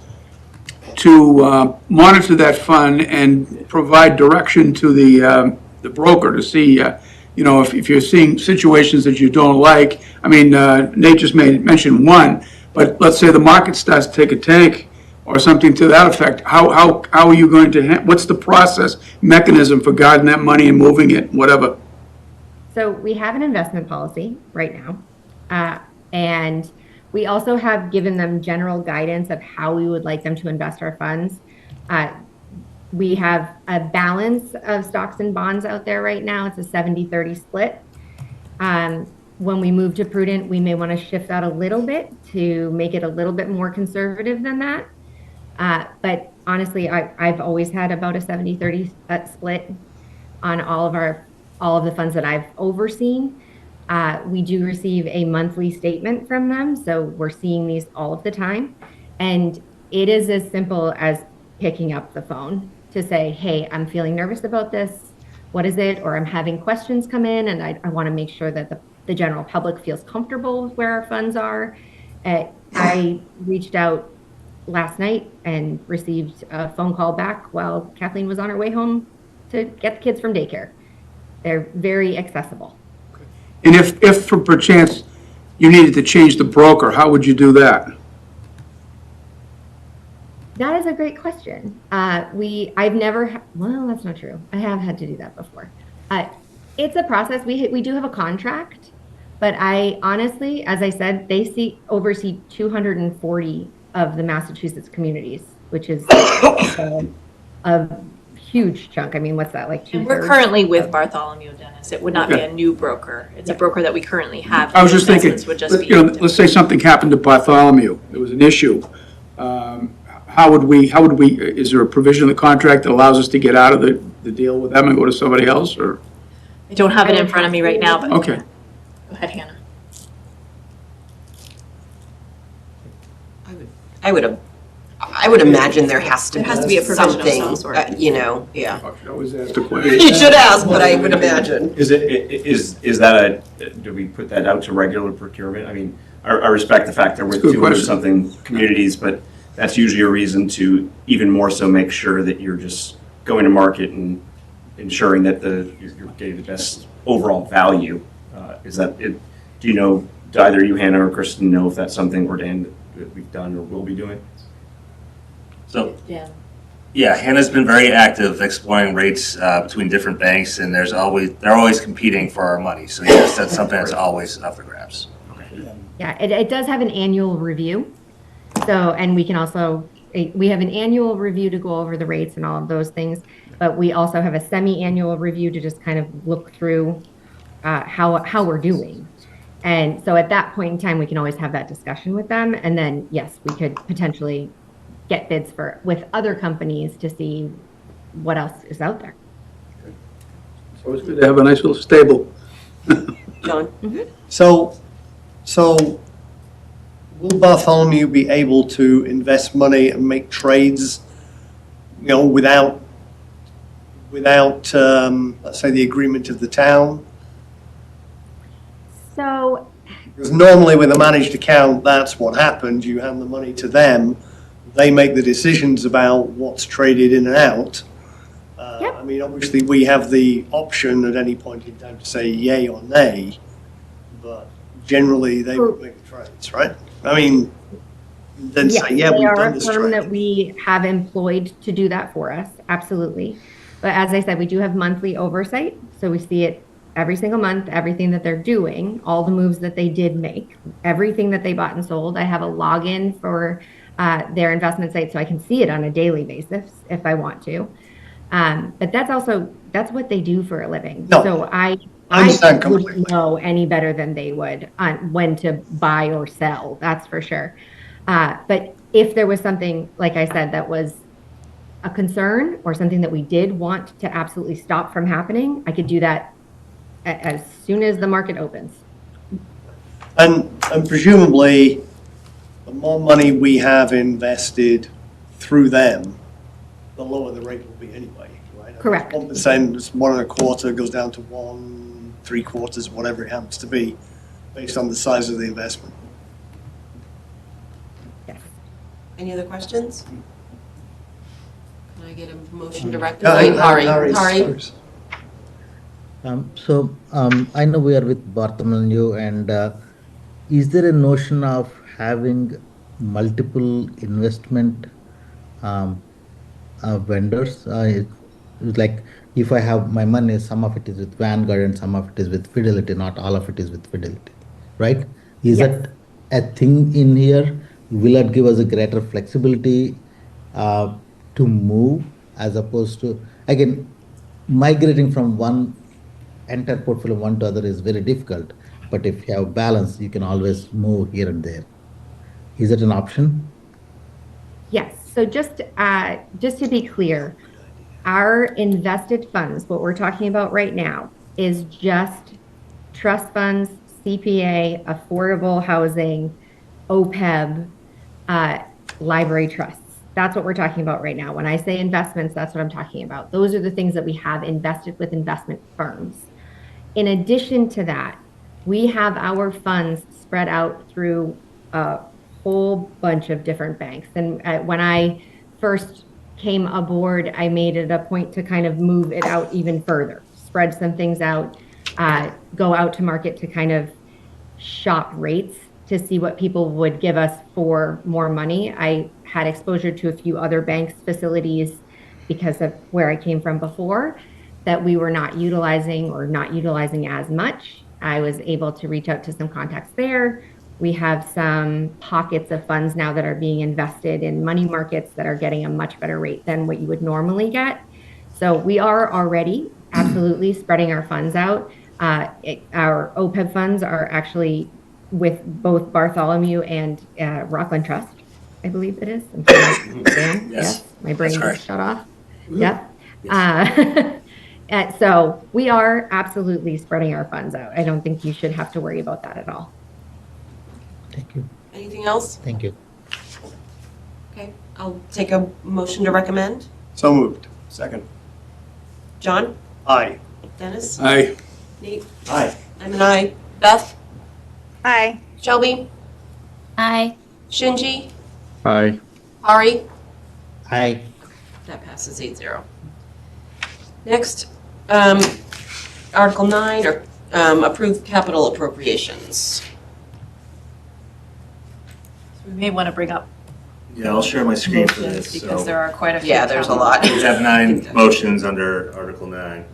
to monitor that fund and provide direction to the broker to see, if you're seeing situations that you don't like? I mean, Nate just mentioned one, but let's say the market starts to take a tank or something to that effect. How are you going to, what's the process mechanism for guarding that money and moving it, whatever? So we have an investment policy right now. And we also have given them general guidance of how we would like them to invest our funds. We have a balance of stocks and bonds out there right now. It's a 70-30 split. When we move to prudent, we may want to shift that a little bit to make it a little bit more conservative than that. But honestly, I've always had about a 70-30 split on all of the funds that I've overseen. We do receive a monthly statement from them, so we're seeing these all of the time. And it is as simple as picking up the phone to say, hey, I'm feeling nervous about this. What is it? Or I'm having questions come in, and I want to make sure that the general public feels comfortable with where our funds are. I reached out last night and received a phone call back while Kathleen was on her way home to get the kids from daycare. They're very accessible. And if for perchance you needed to change the broker, how would you do that? That is a great question. I've never, well, that's not true. I have had to do that before. It's a process. We do have a contract, but I honestly, as I said, they oversee 240 of the Massachusetts communities, which is a huge chunk. I mean, what's that, like 2/3? And we're currently with Bartholomew Dennis. It would not be a new broker. It's a broker that we currently have. I was just thinking, Investments would just be let's say something happened to Bartholomew, there was an issue. How would we, is there a provision in the contract that allows us to get out of the deal with them and go to somebody else, or? I don't have it in front of me right now, but Okay. go ahead, Hannah. I would imagine there has to be There has to be a provision of some something, sort. Yeah. I should always ask the question. You should ask, but I would imagine. Is that do we put that out to regular procurement? I mean, I respect the fact that we're That's a good 200 question. something communities, but that's usually a reason to even more so make sure that you're just going to market and ensuring that you're getting the best overall value. Do you know, do either you, Hannah, or Kristen, know if that's something that we've done or will be doing? So, Yeah. yeah, Hannah's been very active exploring rates between different banks, and they're always competing for our money. So yes, that's something that's always up for grabs. Yeah, it does have an annual review. So, and we can also, we have an annual review to go over the rates and all of those things, but we also have a semi-annual review to just kind of look through how we're doing. And so at that point in time, we can always have that discussion with them. And then, yes, we could potentially get bids with other companies to see what else is out there. It's always good to have a nice little stable. John? So will Bartholomew be able to invest money and make trades, without, let's say, the agreement of the town? So, Because normally with a managed account, that's what happens. You hand the money to them. They make the decisions about what's traded in and out. Yep. I mean, obviously, we have the option at any point in time to say yay or nay, but generally they would make the trades, right? I mean, then yes, say, yeah, they we've are done a this firm trade. that we have employed to do that for us, absolutely. But as I said, we do have monthly oversight, so we see it every single month, everything that they're doing, all the moves that they did make, everything that they bought and sold. I have a login for their investment site, so I can see it on a daily basis if I want to. But that's what they do for a living. No, So I understand wouldn't completely. know any better than they would on when to buy or sell, that's for sure. But if there was something, like I said, that was a concern or something that we did want to absolutely stop from happening, I could do that as soon as the market opens. And presumably, the more money we have invested through them, the lower the rate will be anyway, right? Correct. 1%, it's 1.25, goes down to 1.75, whatever it happens to be, based on the size of the investment. Yes. Any other questions? Can I get a motion to Yeah, rectify? Hari. I know we are with Bartholomew, and is there a notion of having multiple investment vendors? It's like if I have my money, some of it is with Vanguard and some of it is with Fidelity, not all of it is with Fidelity, right? Is Yes. that a thing in here? Will it give us a greater flexibility to move as opposed to, again, migrating from one entire portfolio one to other is very difficult, but if you have balance, you can always move here and there. Is it an option? Yes, so just to be clear, our invested funds, what we're talking about right now, is just trust funds, CPA, affordable housing, OPEB, library trusts. That's what we're talking about right now. When I say investments, that's what I'm talking about. Those are the things that we have invested with investment firms. In addition to that, we have our funds spread out through a whole bunch of different banks. And when I first came aboard, I made it a point to kind of move it out even further, spread some things out, go out to market to kind of shop rates to see what people would give us for more money. I had exposure to a few other banks' facilities because of where I came from before that we were not utilizing or not utilizing as much. I was able to reach out to some contacts there. We have some pockets of funds now that are being invested in money markets that are getting a much better rate than what you would normally get. So we are already absolutely spreading our funds out. Our OPEB funds are actually with both Bartholomew and Rockland Trust, I believe it is. Dan? Yes. My brain just shut off. Yep. So we are absolutely spreading our funds out. I don't think you should have to worry about that at all. Thank you. Anything else? Thank you. Okay, I'll take a motion to recommend. So moved. Second. John? Aye. Dennis? Aye. Nate? Aye. I'm an aye. Beth? Aye. Shelby? Aye. Shinji? Aye. Hari? Aye. That passes 8-0. Next, Article 9, or approve capital appropriations. We may want to bring up Yeah, I'll share my screen for motions this. because So there are quite a few. Yeah, there's a capital lot. we have 9 motions under Article 9.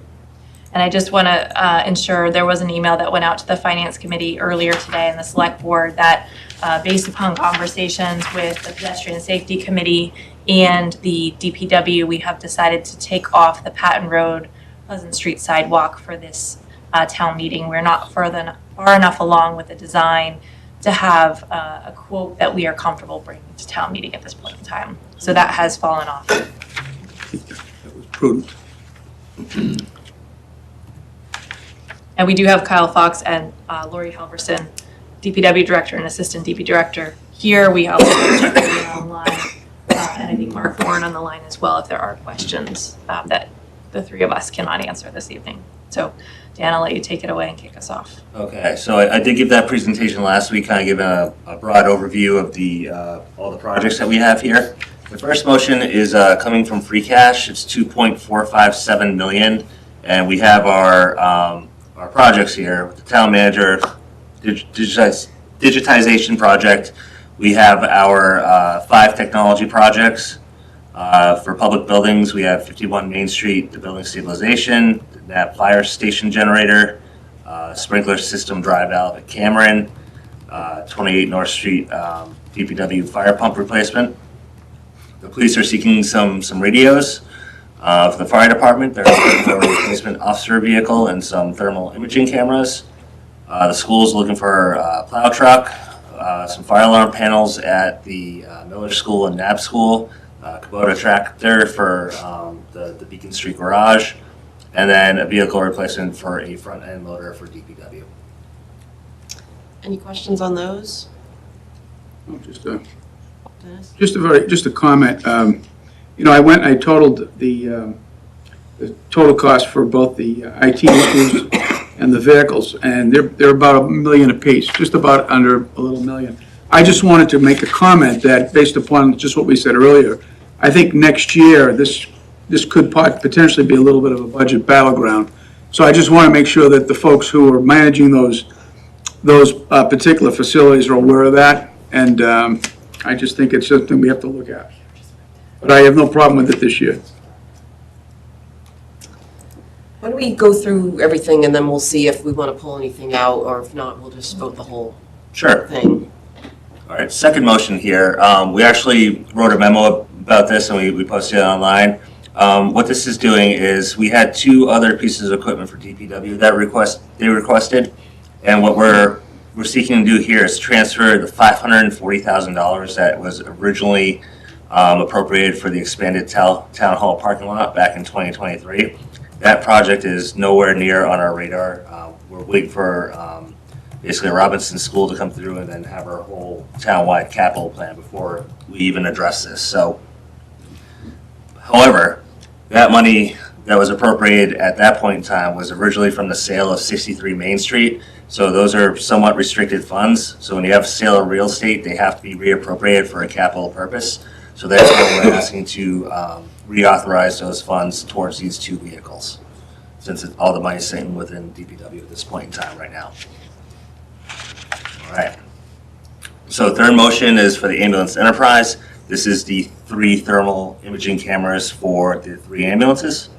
And I just want to ensure there was an email that went out to the Finance Committee earlier today and the Select Board that based upon conversations with the Pedestrian Safety Committee and the DPW, we have decided to take off the Patton Road Pleasant Street sidewalk for this town meeting. We're not far enough along with the design to have a quote that we are comfortable bringing to town meeting at this point in time. So that has fallen off. That was prudent. And we do have Kyle Fox and Lori Halverson, DPW Director and Assistant DP Director here. We also have Jeff online, and I think Mark Warren on the line as well if there are questions that the three of us cannot answer this evening. So Dan, I'll let you take it away and kick us off. Okay, so I did give that presentation last week, kind of giving a broad overview of the all the projects that we have here. The first motion is coming from free cash. It's $2.457 million, and we have our projects here with the town manager digitization project. We have our 5 technology projects. For public buildings, we have 51 Main Street, the building stabilization, that fire station generator, sprinkler system dry valve at Cameron, 28 North Street DPW fire pump replacement. The police are seeking some radios. For the fire department, they're looking for a replacement officer vehicle and some thermal imaging cameras. The school's looking for a plow truck, some fire alarm panels at the Miller School and Knapp School, Kubota tractor for the Beacon Street garage, and then a vehicle replacement for a front end loader for DPW. Any questions on those? Oh, just a comment. I went and I totaled the total cost for both the IT issues and the vehicles, and they're about $1 million apiece, just about under a little million. I just wanted to make a comment that, based upon just what we said earlier, I think next year, this could potentially be a little bit of a budget battleground. So I just want to make sure that the folks who are managing those particular facilities are aware of that, and I just think it's something we have to look at. But I have no problem with it this year. Why don't we go through everything and then we'll see if we want to pull anything out, or if not, we'll just vote the whole Sure. thing. All right, second motion here. We actually wrote a memo about this and we posted it online. What this is doing is we had 2 other pieces of equipment for DPW that they requested, and what we're seeking to do here is transfer the $540,000 that was originally appropriated for the expanded town hall parking lot back in 2023. That project is nowhere near on our radar. We're waiting for basically Robinson School to come through and then have our whole town-wide capital plan before we even address this. So, however, that money that was appropriated at that point in time was originally from the sale of 63 Main Street. So those are somewhat restricted funds. So when you have a sale of real estate, they have to be reappropriated for a capital purpose. So that's why we're asking to reauthorize those funds towards these 2 vehicles, since all the money is sitting within DPW at this point in time right now. All right. So third motion is for the ambulance enterprise. This is the 3 thermal imaging cameras for the 3 ambulances.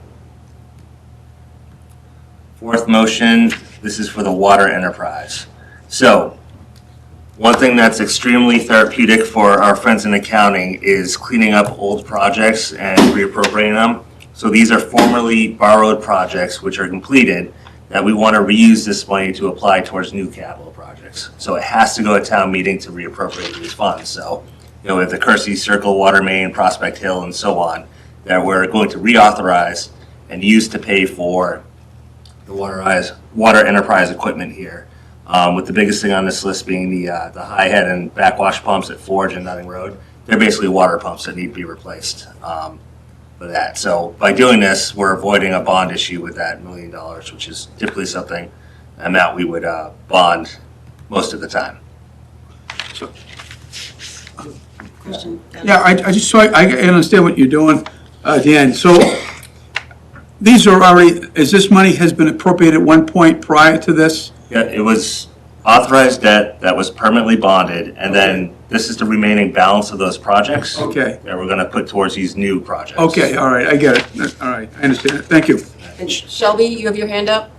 Fourth motion, this is for the water enterprise. So one thing that's extremely therapeutic for our friends in accounting is cleaning up old projects and reappropriating them. So these are formerly borrowed projects which are completed that we want to reuse this money to apply towards new capital projects. So it has to go to town meeting to reappropriate these funds. So, we have the Kersey Circle, Water Main, Prospect Hill, and so on, that we're going to reauthorize and use to pay for the water enterprise equipment here. With the biggest thing on this list being the high head and backwash pumps at Forge and Nutting Road. They're basically water pumps that need to be replaced for that. So by doing this, we're avoiding a bond issue with that $1 million, which is typically something amount we would bond most of the time. So, Question? yeah, I understand what you're doing, Dan. So these are already, is this money has been appropriated at one point prior to this? Yeah, it was authorized debt that was permanently bonded, and then this is the remaining balance of those projects. Okay. That we're going to put towards these new projects. Okay, all right, I get it. All right, I understand it. Thank you. And Shelby, you have your hand up?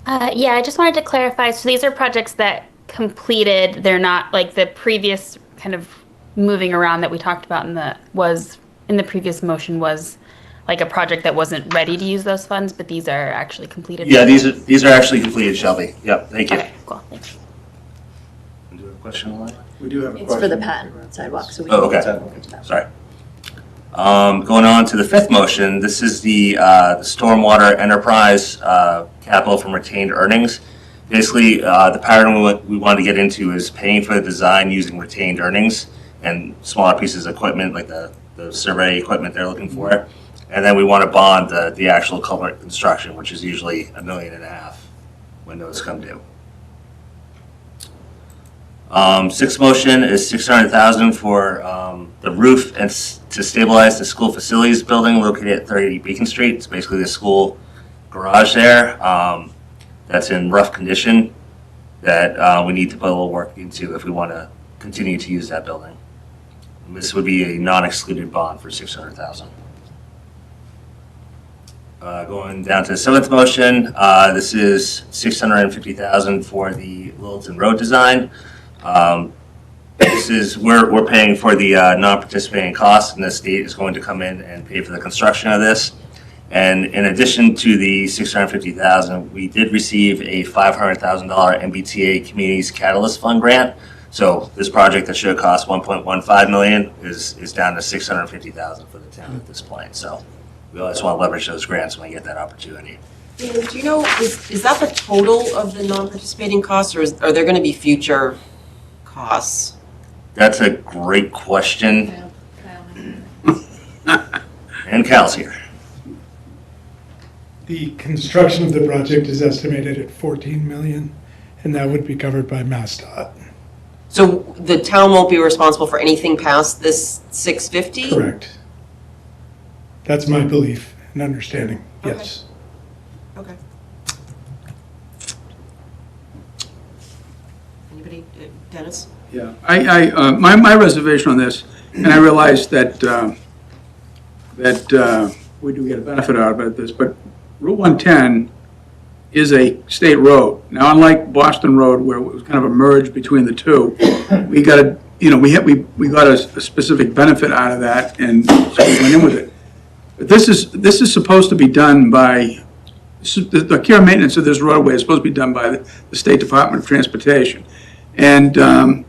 Yeah, I just wanted to clarify. So these are projects that completed. They're not like the previous kind of moving around that we talked about in the previous motion was like a project that wasn't ready to use those funds, but these are actually completed. Yeah, these are actually completed, Shelby. Yep, thank you. Okay, cool. Thanks. Do you have a question online? We do have a It's question. for the pad sidewalk, so we Oh, can okay. look into that. Sorry. Going on to the fifth motion, this is the stormwater enterprise capital from retained earnings. Basically, the pattern we want to get into is paying for the design using retained earnings and smaller pieces of equipment like the survey equipment they're looking for. And then we want to bond the actual culvert construction, which is usually $1.5 million when those come due. Sixth motion is $600,000 for the roof and to stabilize the school facilities building located at 30 Beacon Street. It's basically the school garage there that's in rough condition that we need to put a little work into if we want to continue to use that building. And this would be a non-excluded bond for $600,000. Going down to the seventh motion, this is $650,000 for the Littleton Road design. This is we're paying for the non-participating costs, and the state is going to come in and pay for the construction of this. And in addition to the $650,000, we did receive a $500,000 MBTA Communities Catalyst Fund grant. So this project that should have cost $1.15 million is down to $650,000 for the town at this point. So we always want to leverage those grants when we get that opportunity. Dan, do you know, is that the total of the non-participating costs, or are there going to be future costs? That's a great question. And Cal's here. The construction of the project is estimated at 14 million, and that would be covered by MassDOT. So the town won't be responsible for anything past this 650? Correct. That's my belief and understanding, Okay. yes. Okay. Anybody, Dennis? Yeah, my reservation on this, and I realize that, we do get a benefit out of this, but Route 110 is a state road. Now, unlike Boston Road, where it was kind of a merge between the two, we got a, we got a specific benefit out of that, and so we went in with it. But this is supposed to be done by, the care and maintenance of this roadway is supposed to be done by the State Department of Transportation. And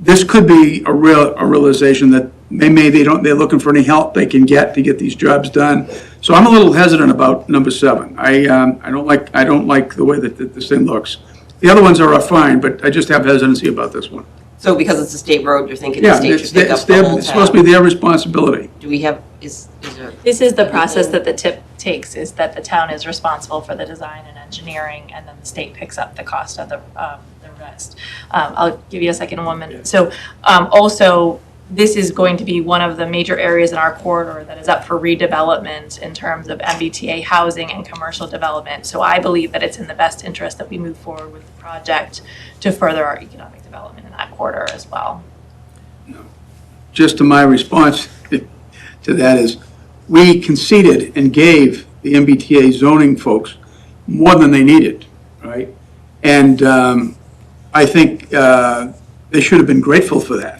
this could be a realization that they're looking for any help they can get to get these jobs done. So I'm a little hesitant about number 7. I don't like the way that this thing looks. The other ones are fine, but I just have hesitancy about this one. So because it's a state road, you're thinking the Yeah, state should pick up the whole it's supposed to tab? be their responsibility. Do we have, is there? This is the process that the TIP takes, is that the town is responsible for the design and engineering, and then the state picks up the cost of the rest. I'll give you a second, 1 minute. So also, this is going to be one of the major areas in our corridor that is up for redevelopment in terms of MBTA housing and commercial development. So I believe that it's in the best interest that we move forward with the project to further our economic development in that corridor as well. Just to my response to that is, we conceded and gave the MBTA zoning folks more than they needed, right? And I think they should have been grateful for that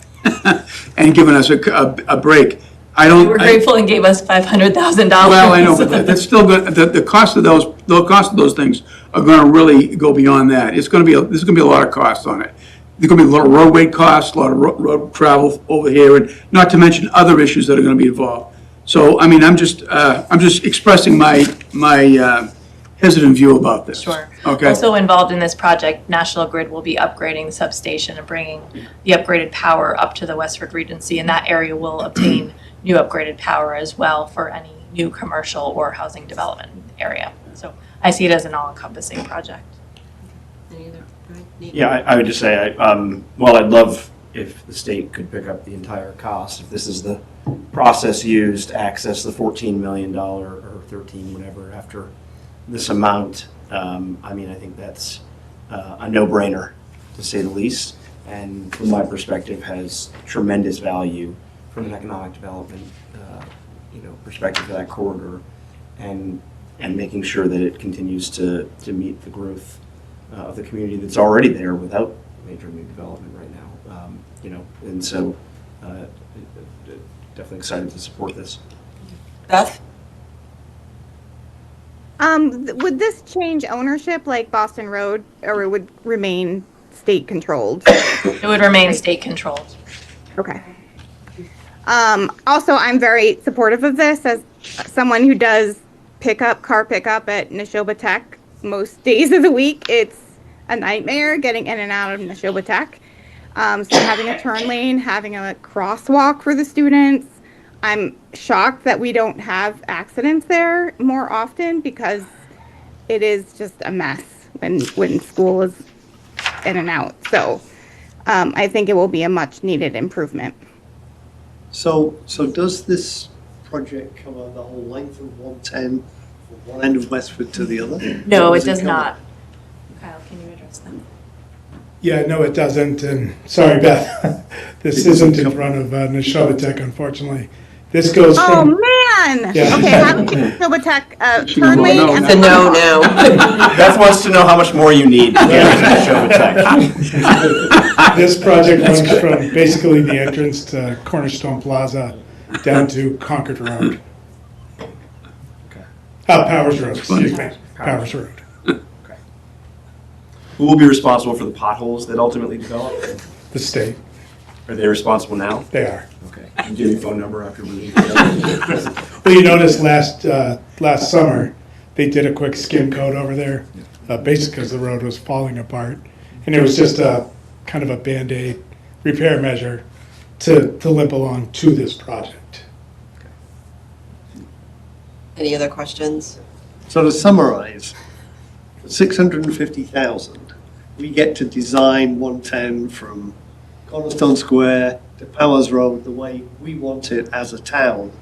and given us a break. We were grateful and gave us $500,000. Well, I know, but that's still good. The cost of those things are going to really go beyond that. There's going to be a lot of costs on it. There's going to be a lot of roadway costs, a lot of road travel over here, and not to mention other issues that are going to be involved. So, I mean, I'm just expressing my hesitant view about this. Sure. Okay. Also involved in this project, National Grid will be upgrading the substation and bringing the upgraded power up to the Westford Regency, and that area will obtain new upgraded power as well for any new commercial or housing development area. So I see it as an all-encompassing project. Any other? Go ahead, Nate. Yeah, I would just say, well, I'd love if the state could pick up the entire cost. If this is the process used to access the $14 million or 13, whatever, after this amount, I mean, I think that's a no-brainer, to say the least. And from my perspective, has tremendous value from an economic development, perspective of that corridor, and making sure that it continues to meet the growth of the community that's already there without major new development right now. And so definitely excited to support this. Beth? Would this change ownership like Boston Road, or it would remain state controlled? It would remain state controlled. Okay. Also, I'm very supportive of this as someone who does car pickup at Neshoba Tech most days of the week. It's a nightmare getting in and out of Neshoba Tech. So having a turn lane, having a crosswalk for the students. I'm shocked that we don't have accidents there more often, because it is just a mess when school is in and out. So I think it will be a much needed improvement. So does this project cover the whole length of 110 from one end of Westford to the other? No, Or it does cover- not. Kyle, can you address that? Yeah, no, it doesn't, and sorry, Beth, this isn't in front of Neshoba Tech, unfortunately. This goes Oh, from, man! Yeah. Okay, having Neshoba Tech She turn won't lane know and It's a no now. Beth wants to know how much more you need to get to Neshoba Tech. this project runs from basically the entrance to Cornerstone Plaza down to Concord Road. Powers Road, excuse me, Powers Road. Who will be responsible for the potholes that ultimately develop? The state, Are they responsible now? they are. Okay. Can you give me a phone number after we leave? Well, you noticed last summer, they did a quick skim coat over there, basically because the road was falling apart. And it was just a kind of a Band-Aid repair measure. to limp along to this project. Any other questions? So to summarize, for 650,000, we get to design 110 from Cornerstone Square to Powers Road the way we want it as a town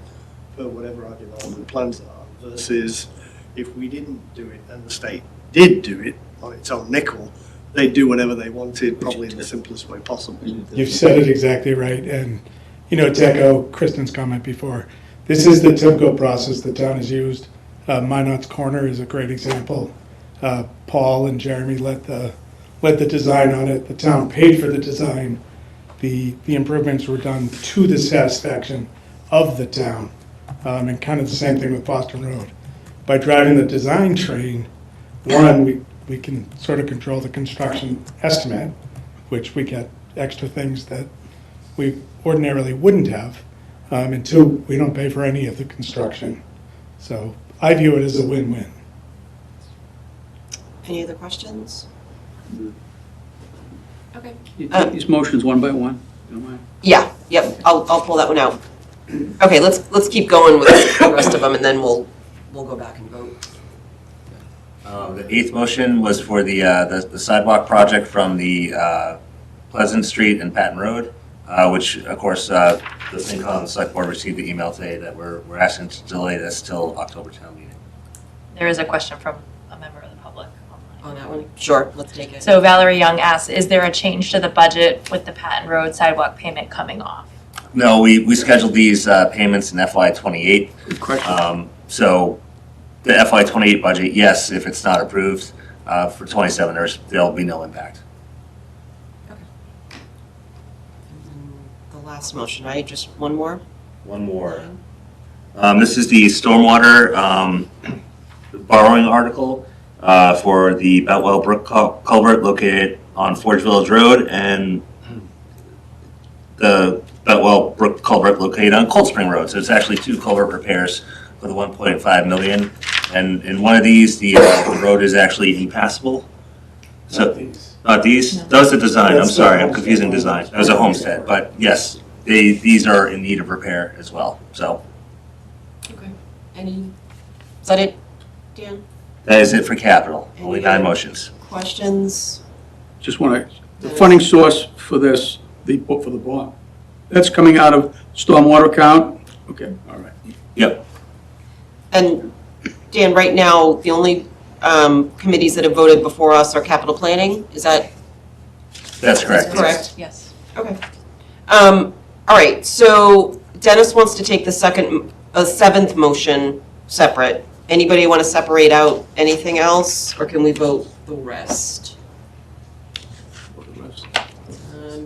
for whatever our development plans are, versus if we didn't do it and the state did do it on its own nickel, they'd do whatever they wanted, probably in the simplest way possible. You've said it exactly right, and, you know, to echo Kristen's comment before, this is the typical process the town has used. Minot's Corner is a great example. Paul and Jeremy led the design on it. The town paid for the design. The improvements were done to the satisfaction of the town. And kind of the same thing with Boston Road. By driving the design train, one, we can sort of control the construction estimate, which we get extra things that we ordinarily wouldn't have. And two, we don't pay for any of the construction. So I view it as a win-win. Any other questions? Okay. You take these motions one by one, you don't mind? Yeah, yep, I'll pull that one out. Okay, let's keep going with the rest of them, and then we'll go back and vote. The eighth motion was for the sidewalk project from the Pleasant Street and Patton Road, which, of course, the FinCom Select Board received the email today that we're asking to delay this till October town meeting. There is a question from a member of the public online. On that one? Sure, let's take it. So Valerie Young asks, is there a change to the budget with the Patton Road sidewalk payment coming off? No, we scheduled these payments in FY '28. Good question. So the FY '28 budget, yes, if it's not approved for '27, there'll be no impact. The last motion, right? Just one more? One more. This is the stormwater borrowing article for the Boutwell Brook culvert located on Forge Village Road and the Boutwell Brook culvert located on Cold Spring Road. So it's actually two culvert repairs for the 1.5 million. And in one of these, the road is actually impassable. So, not these? No. That was the design. I'm That's sorry, the I'm confusing design. That was a homestead, but yes, these are in need of repair as well. So Okay. Is that it, Dan? that is it for capital. Only 9 motions. Questions? Just want to, the funding source for this, for the bond, that's coming out of stormwater account? Okay, all right. Yep. And Dan, right now, the only committees that have voted before us are capital planning, is that That's correct. correct? Yes. Okay. All right, so Dennis wants to take the seventh motion separate. Anybody want to separate out anything else, or can we vote the rest?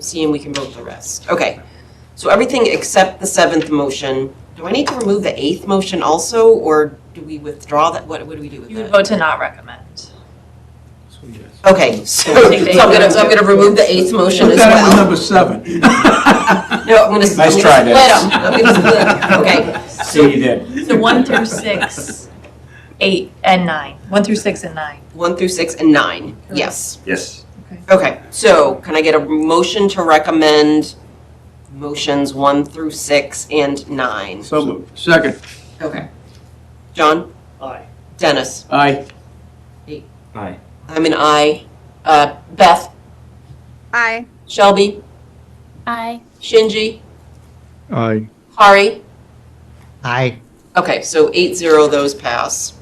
Seeing we can vote the rest. Okay, so everything except the seventh motion. Do I need to remove the eighth motion also, or do we withdraw that? What do we do with You would that? vote to not recommend. Okay, so We'll take the I'm eighth gonna remove the eighth motion Put as that with well. number 7. No, I'm gonna Nice try, split Dennis. them. I'm gonna split, okay. See, you did. So 1 through 6, 8, and 9. 1 through 6 and 9. 1 through 6 and 9, yes. Yes. Okay, so can I get a motion to recommend motions 1 through 6 and 9? So moved. Second. Okay. John? Aye. Dennis? Aye. Aye. I'm an aye. Beth? Aye. Shelby? Aye. Shinji? Aye. Hari? Aye. Okay, so 8-0, those pass.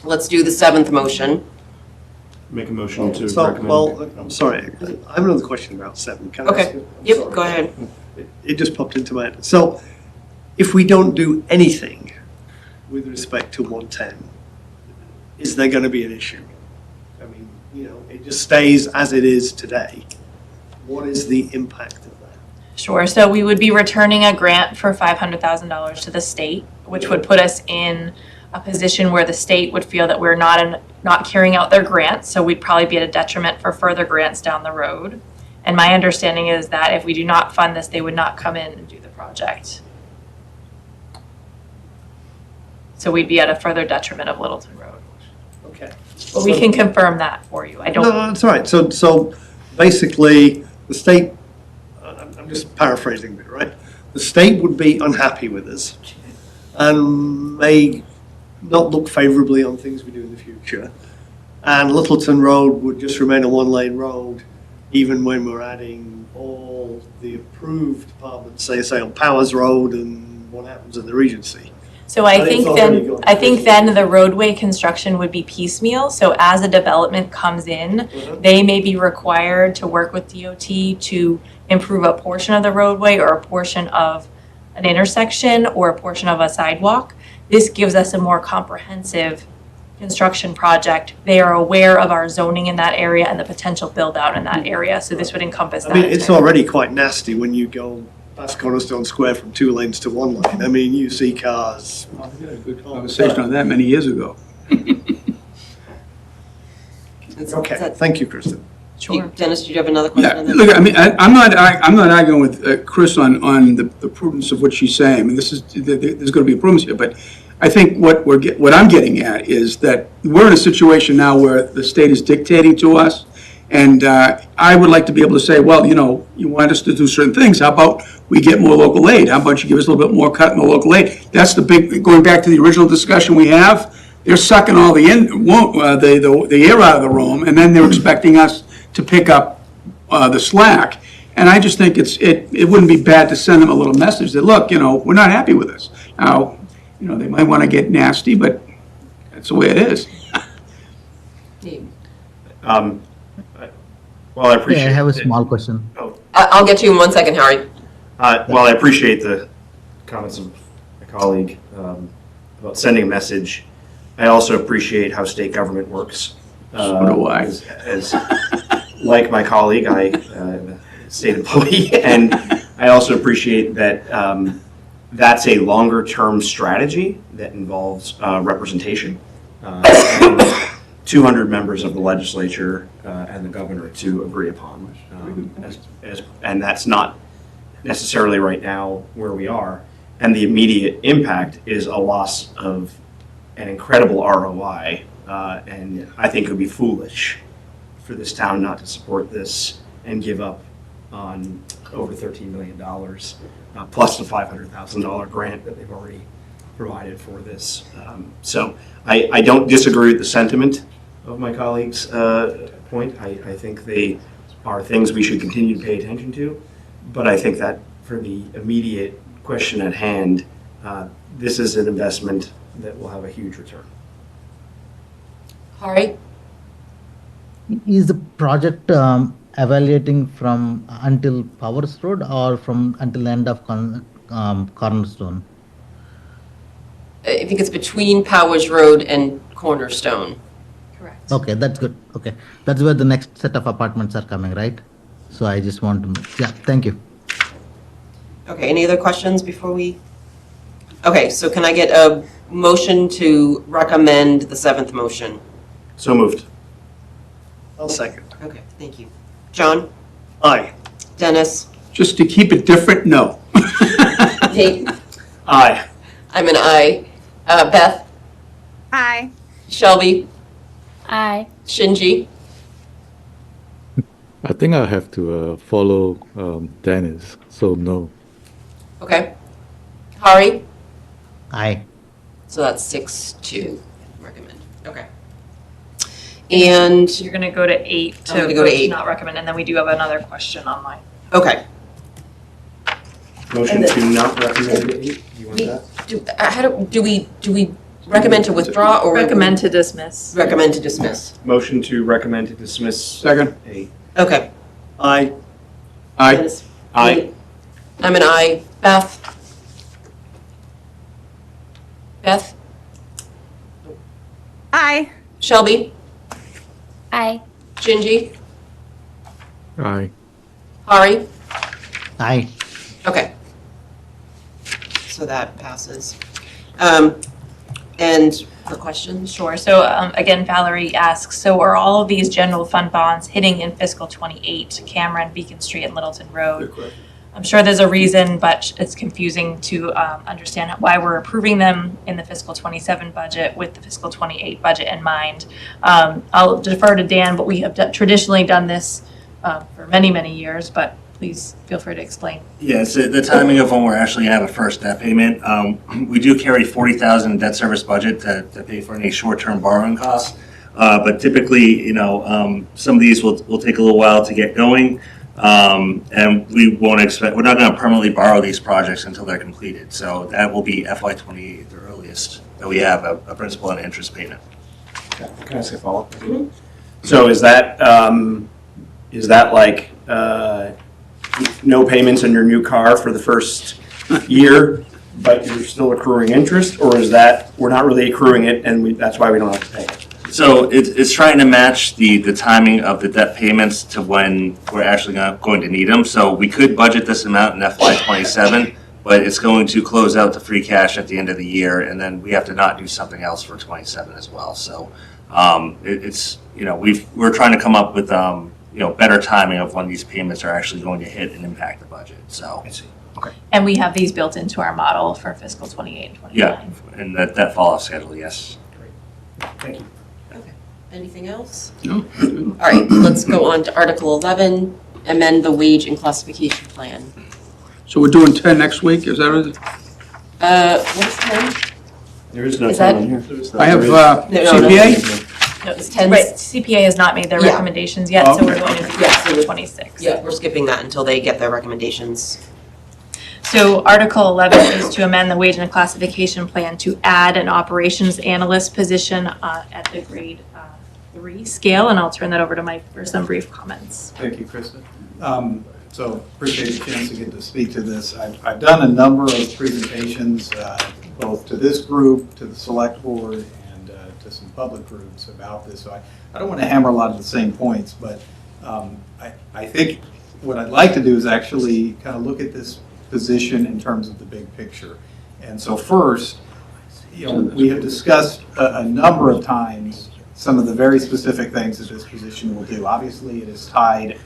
Let's do the seventh motion. Make a motion to So, recommend. well, I'm sorry, I have another question about 7. Can I ask Okay, it? I'm yep, sorry. go ahead. It just popped into my head. So, if we don't do anything with respect to 110, is there going to be an issue? I mean, you know, it just stays as it is today. What is the impact of that? Sure. So we would be returning a grant for $500,000 to the state, which would put us in a position where the state would feel that we're not carrying out their grants. So we'd probably be at a detriment for further grants down the road. And my understanding is that if we do not fund this, they would not come in and do the project. So we'd be at a further detriment of Littleton Road. Okay. But we can confirm that for you. I No, don't. that's all right. So basically, the state, I'm just paraphrasing a bit, right? The state would be unhappy with us and may not look favourably on things we do in the future. And Littleton Road would just remain a one-lane road, even when we're adding all the approved departments, say on Powers Road and what happens at the Regency. So I But it's think already then, gone. I think then the roadway construction would be piecemeal. So as a development comes in, they may be required to work with DOT to improve a portion of the roadway or a portion of an intersection or a portion of a sidewalk. This gives us a more comprehensive construction project. They are aware of our zoning in that area and the potential build out in that area. So this would encompass that. I mean, it's entire- already quite nasty when you go past Cornerstone Square from 2 lanes to 1 lane. I mean, you see cars. We had a good conversation on that many years ago. Okay, thank you, Kristen. Sure. Dennis, do you have another question Yeah, on that? look, I mean, I'm not arguing with Chris on the prudence of what she's saying. I mean, there's going to be improvements here, but I think what I'm getting at is that we're in a situation now where the state is dictating to us, and I would like to be able to say, well, you want us to do certain things. How about we get more local aid? How about you give us a little bit more cut in the local aid? That's the big, going back to the original discussion we have, they're sucking all the air out of the room, and then they're expecting us to pick up the slack. And I just think it wouldn't be bad to send them a little message that, look, we're not happy with this. Now, they might want to get nasty, but that's the way it is. Well, I appreciate. Yeah, I have a it. small question. I'll get to you in 1 second, Harry. Well, I appreciate the comments of my colleague about sending a message. I also appreciate how state government works. So do I. As like my colleague, I am a state employee, and I also appreciate that that's a longer-term strategy that involves representation. And 200 members of the legislature and the governor to agree upon. And that's not necessarily right now where we are. And the immediate impact is a loss of an incredible ROI. And I think it would be foolish for this town not to support this and give up on over $13 million, plus the $500,000 grant that they've already provided for this. So I don't disagree with the sentiment of my colleague's point. I think they are things we should continue to pay attention to. But I think that for the immediate question at hand, this is an investment that will have a huge return. Harry? Is the project evaluating from until Powers Road or from until the end of Cornerstone? I think it's between Powers Road and Cornerstone. Correct. Okay, that's good. Okay, that's where the next set of apartments are coming, right? So I just want to, yeah, thank you. Okay, any other questions before we? Okay, so can I get a motion to recommend the 7th motion? So moved. I'll second. Okay, thank you. John? Aye. Dennis? Just to keep it different, no. Nate? Aye. I'm an aye. Beth? Aye. Shelby? Aye. Shinji? I think I have to follow Dennis, so no. Okay. Hari? Aye. So that's 6-2, recommend. Okay. And, You're going to go to 8 I'm to gonna go to vote 8. not recommend, and then we do have another question online. okay. Motion to not recommend 8. You want that? Do we recommend to withdraw or? Recommend to dismiss. Recommend to dismiss. Motion to recommend to dismiss Second. 8. Okay. Aye. Aye. Dennis? Aye. Nate? I'm an aye. Beth? Beth? Aye. Shelby? Aye. Shinji? Aye. Hari? Aye. Okay. So that passes. And the questions? Sure. So again, Valerie asks, so are all of these general fund bonds hitting in fiscal 28, Cameron, Beacon Street, and Littleton Road? I'm sure there's a reason, but it's confusing to understand why we're approving them in the fiscal 27 budget with the fiscal 28 budget in mind. I'll defer to Dan, but we have traditionally done this for many, many years, but please feel free to explain. Yeah, it's the timing of when we're actually going to have a first debt payment. We do carry $40,000 debt service budget to pay for any short-term borrowing costs. But typically, some of these will take a little while to get going. And we're not going to permanently borrow these projects until they're completed. So that will be FY28, the earliest that we have a principal and interest payment. Can I ask a follow-up? So is that like no payments on your new car for the first year, but you're still accruing interest? Or is that we're not really accruing it and that's why we don't have to pay it? So it's trying to match the timing of the debt payments to when we're actually going to need them. So we could budget this amount in FY27, but it's going to close out the free cash at the end of the year, and then we have to not do something else for 27 as well. So we're trying to come up with better timing of when these payments are actually going to hit and impact the budget. So I see. Okay. And we have these built into our model for fiscal 28 and 29. yeah, and that fall off schedule, yes. Thank you. Okay. Anything else? No? All right, let's go on to Article 11, amend the wage and classification plan. So we're doing 10 next week, is that it? What is 10? There is no Is time that- on here. I have No, CPA? No, it's 10. Right. CPA has not made their Yeah. recommendations yet, so we're going to do Yeah, so 26. Yeah, we're skipping that until they get their recommendations. So Article 11 is to amend the wage and classification plan to add an operations analyst position at the grade 3 scale, and I'll turn that over to Mike for some brief comments. Thank you, Kristen. So appreciate the chance to get to speak to this. I've done a number of presentations, both to this group, to the select board, and to some public groups about this. So I don't want to hammer a lot of the same points, but I think what I'd like to do is actually kind of look at this position in terms of the big picture. And so first, we have discussed a number of times some of the very specific things that this position will do. Obviously, it is tied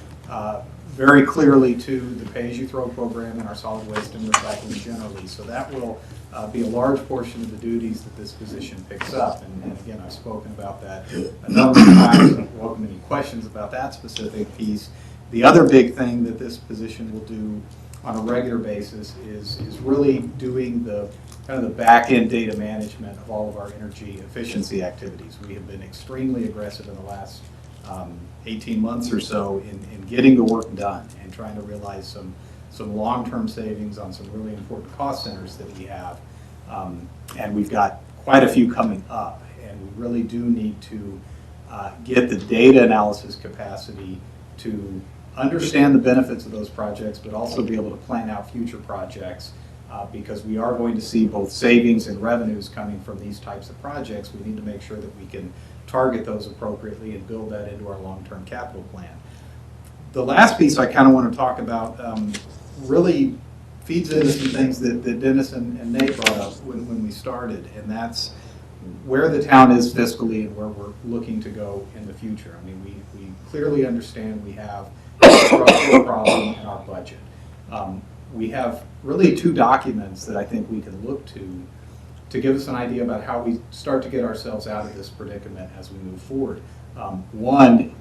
very clearly to the pay-as-you-throw program and our solid waste and recycling generally. So that will be a large portion of the duties that this position picks up. And again, I've spoken about that a number of times. I welcome any questions about that specific piece. The other big thing that this position will do on a regular basis is really doing the kind of the back-end data management of all of our energy efficiency activities. We have been extremely aggressive in the last 18 months or so in getting the work done and trying to realize some long-term savings on some really important cost centers that we have. And we've got quite a few coming up, and we really do need to get the data analysis capacity to understand the benefits of those projects, but also be able to plan out future projects because we are going to see both savings and revenues coming from these types of projects. We need to make sure that we can target those appropriately and build that into our long-term capital plan. The last piece I kind of want to talk about really feeds into some things that Dennis and Nate brought up when we started, and that's where the town is fiscally and where we're looking to go in the future. I mean, we clearly understand we have a structural problem in our budget. We have really two documents that I think we can look to give us an idea about how we start to get ourselves out of this predicament as we move forward. One,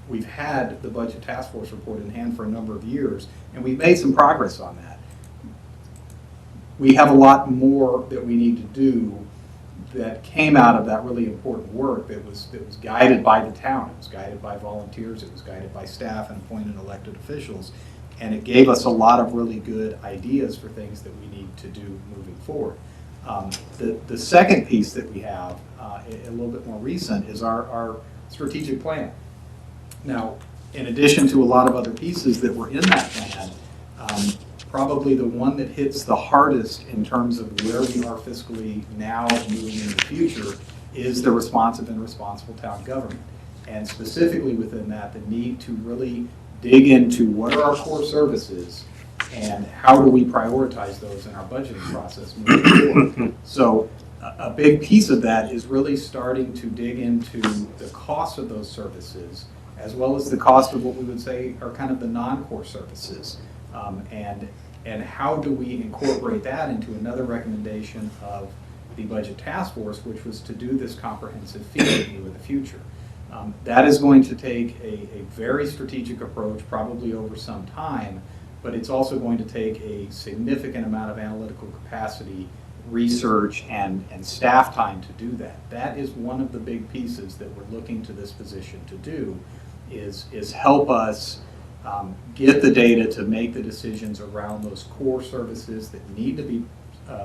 we've had the Budget Task Force report in hand for a number of years, and we've made some progress on that. We have a lot more that we need to do that came out of that really important work that was guided by the town. It was guided by volunteers, it was guided by staff and appointed elected officials, and it gave us a lot of really good ideas for things that we need to do moving forward. The second piece that we have, a little bit more recent, is our strategic plan. Now, in addition to a lot of other pieces that were in that plan, probably the one that hits the hardest in terms of where we are fiscally now and moving into the future is the responsive and responsible town government. And specifically within that, the need to really dig into what are our core services and how do we prioritize those in our budgeting process moving forward. So a big piece of that is really starting to dig into the cost of those services as well as the cost of what we would say are kind of the non-core services. And how do we incorporate that into another recommendation of the Budget Task Force, which was to do this comprehensive field review of the future. That is going to take a very strategic approach, probably over some time, but it's also going to take a significant amount of analytical capacity, research, and staff time to do that. That is one of the big pieces that we're looking to this position to do, is help us get the data to make the decisions around those core services that need to be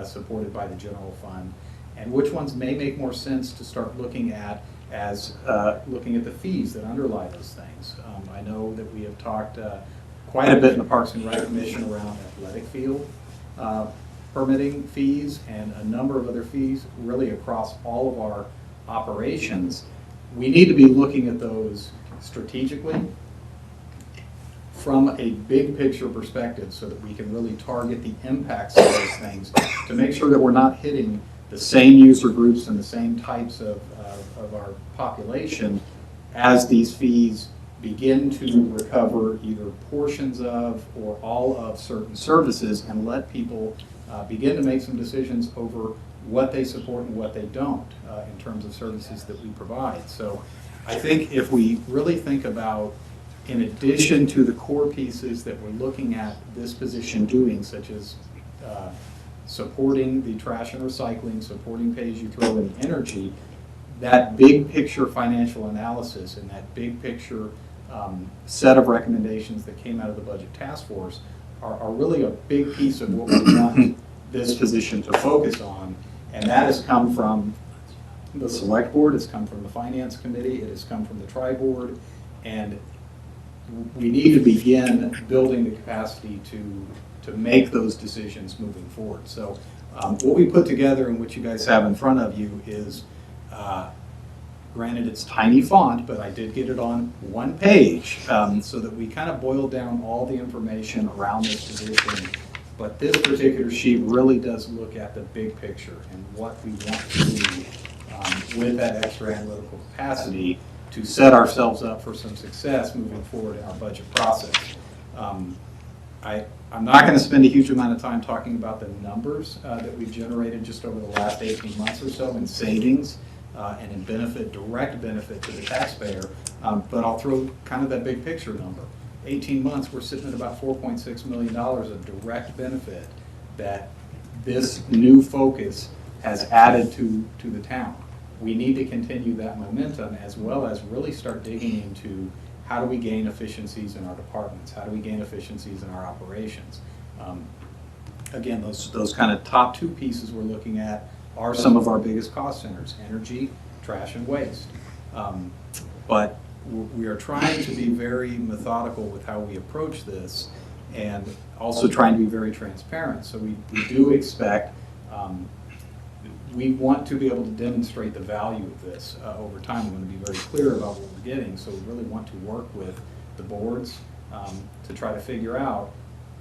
supported by the general fund, and which ones may make more sense to start looking at as looking at the fees that underlie those things. I know that we have talked quite a bit in the Parks and Rec Commission around athletic field permitting fees and a number of other fees really across all of our operations. We need to be looking at those strategically from a big picture perspective so that we can really target the impacts of those things to make sure that we're not hitting the same user groups and the same types of our population as these fees begin to recover either portions of or all of certain services, and let people begin to make some decisions over what they support and what they don't in terms of services that we provide. So I think if we really think about, in addition to the core pieces that we're looking at this position doing, such as supporting the trash and recycling, supporting pay-as-you-throw and energy, that big picture financial analysis and that big picture set of recommendations that came out of the Budget Task Force are really a big piece of what we want this position to focus on. And that has come from the Select Board, it's come from the Finance Committee, it has come from the Tri-Board, and we need to begin building the capacity to make those decisions moving forward. So what we put together and what you guys have in front of you is, granted it's tiny font, but I did get it on one page so that we kind of boiled down all the information around this position. But this particular sheet really does look at the big picture and what we want to do with that extra analytical capacity to set ourselves up for some success moving forward in our budget process. I'm not going to spend a huge amount of time talking about the numbers that we've generated just over the last 18 months or so in savings and in benefit, direct benefit to the taxpayer, but I'll throw kind of that big picture number. 18 months, we're sitting at about $4.6 million of direct benefit that this new focus has added to the town. We need to continue that momentum, as well as really start digging into how do we gain efficiencies in our departments, how do we gain efficiencies in our operations. Again, those kind of top two pieces we're looking at are some of our biggest cost centers: energy, trash, and waste. But we are trying to be very methodical with how we approach this, and also trying to be very transparent. So we do expect, we want to be able to demonstrate the value of this over time. We want to be very clear about what we're getting, so we really want to work with the boards to try to figure out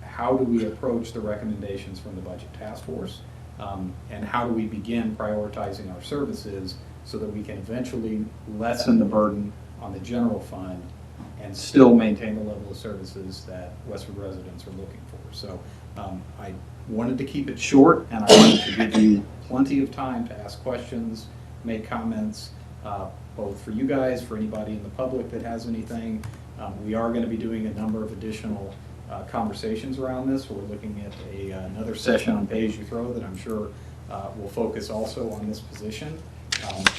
how do we approach the recommendations from the Budget Task Force, and how do we begin prioritizing our services so that we can eventually lessen the burden on the general fund and still maintain the level of services that Westford residents are looking for. So I wanted to keep it short, and I wanted to give you plenty of time to ask questions, make comments, both for you guys, for anybody in the public that has anything. We are going to be doing a number of additional conversations around this. We're looking at another session on pay-as-you-throw that I'm sure will focus also on this position.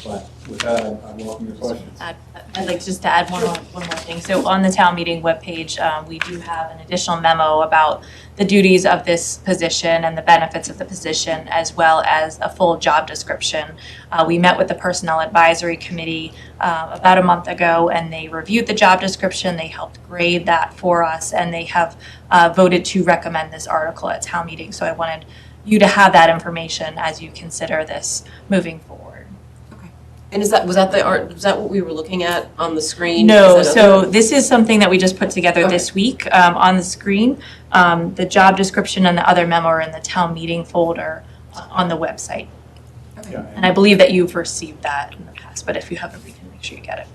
But with that, I welcome your questions. I'd like just to add one more thing. So on the town meeting webpage, we do have an additional memo about the duties of this position and the benefits of the position, as well as a full job description. We met with the Personnel Advisory Committee about a month ago, and they reviewed the job description. They helped grade that for us, and they have voted to recommend this article at town meeting. So I wanted you to have that information as you consider this moving forward. And was that what we were looking at on the screen? No, so this is something that we just put together this week on the screen. The job description and the other memo are in the town meeting folder on the website. Okay. Yeah, And I believe that you've received that in the past, but if you haven't, we can make sure you get it.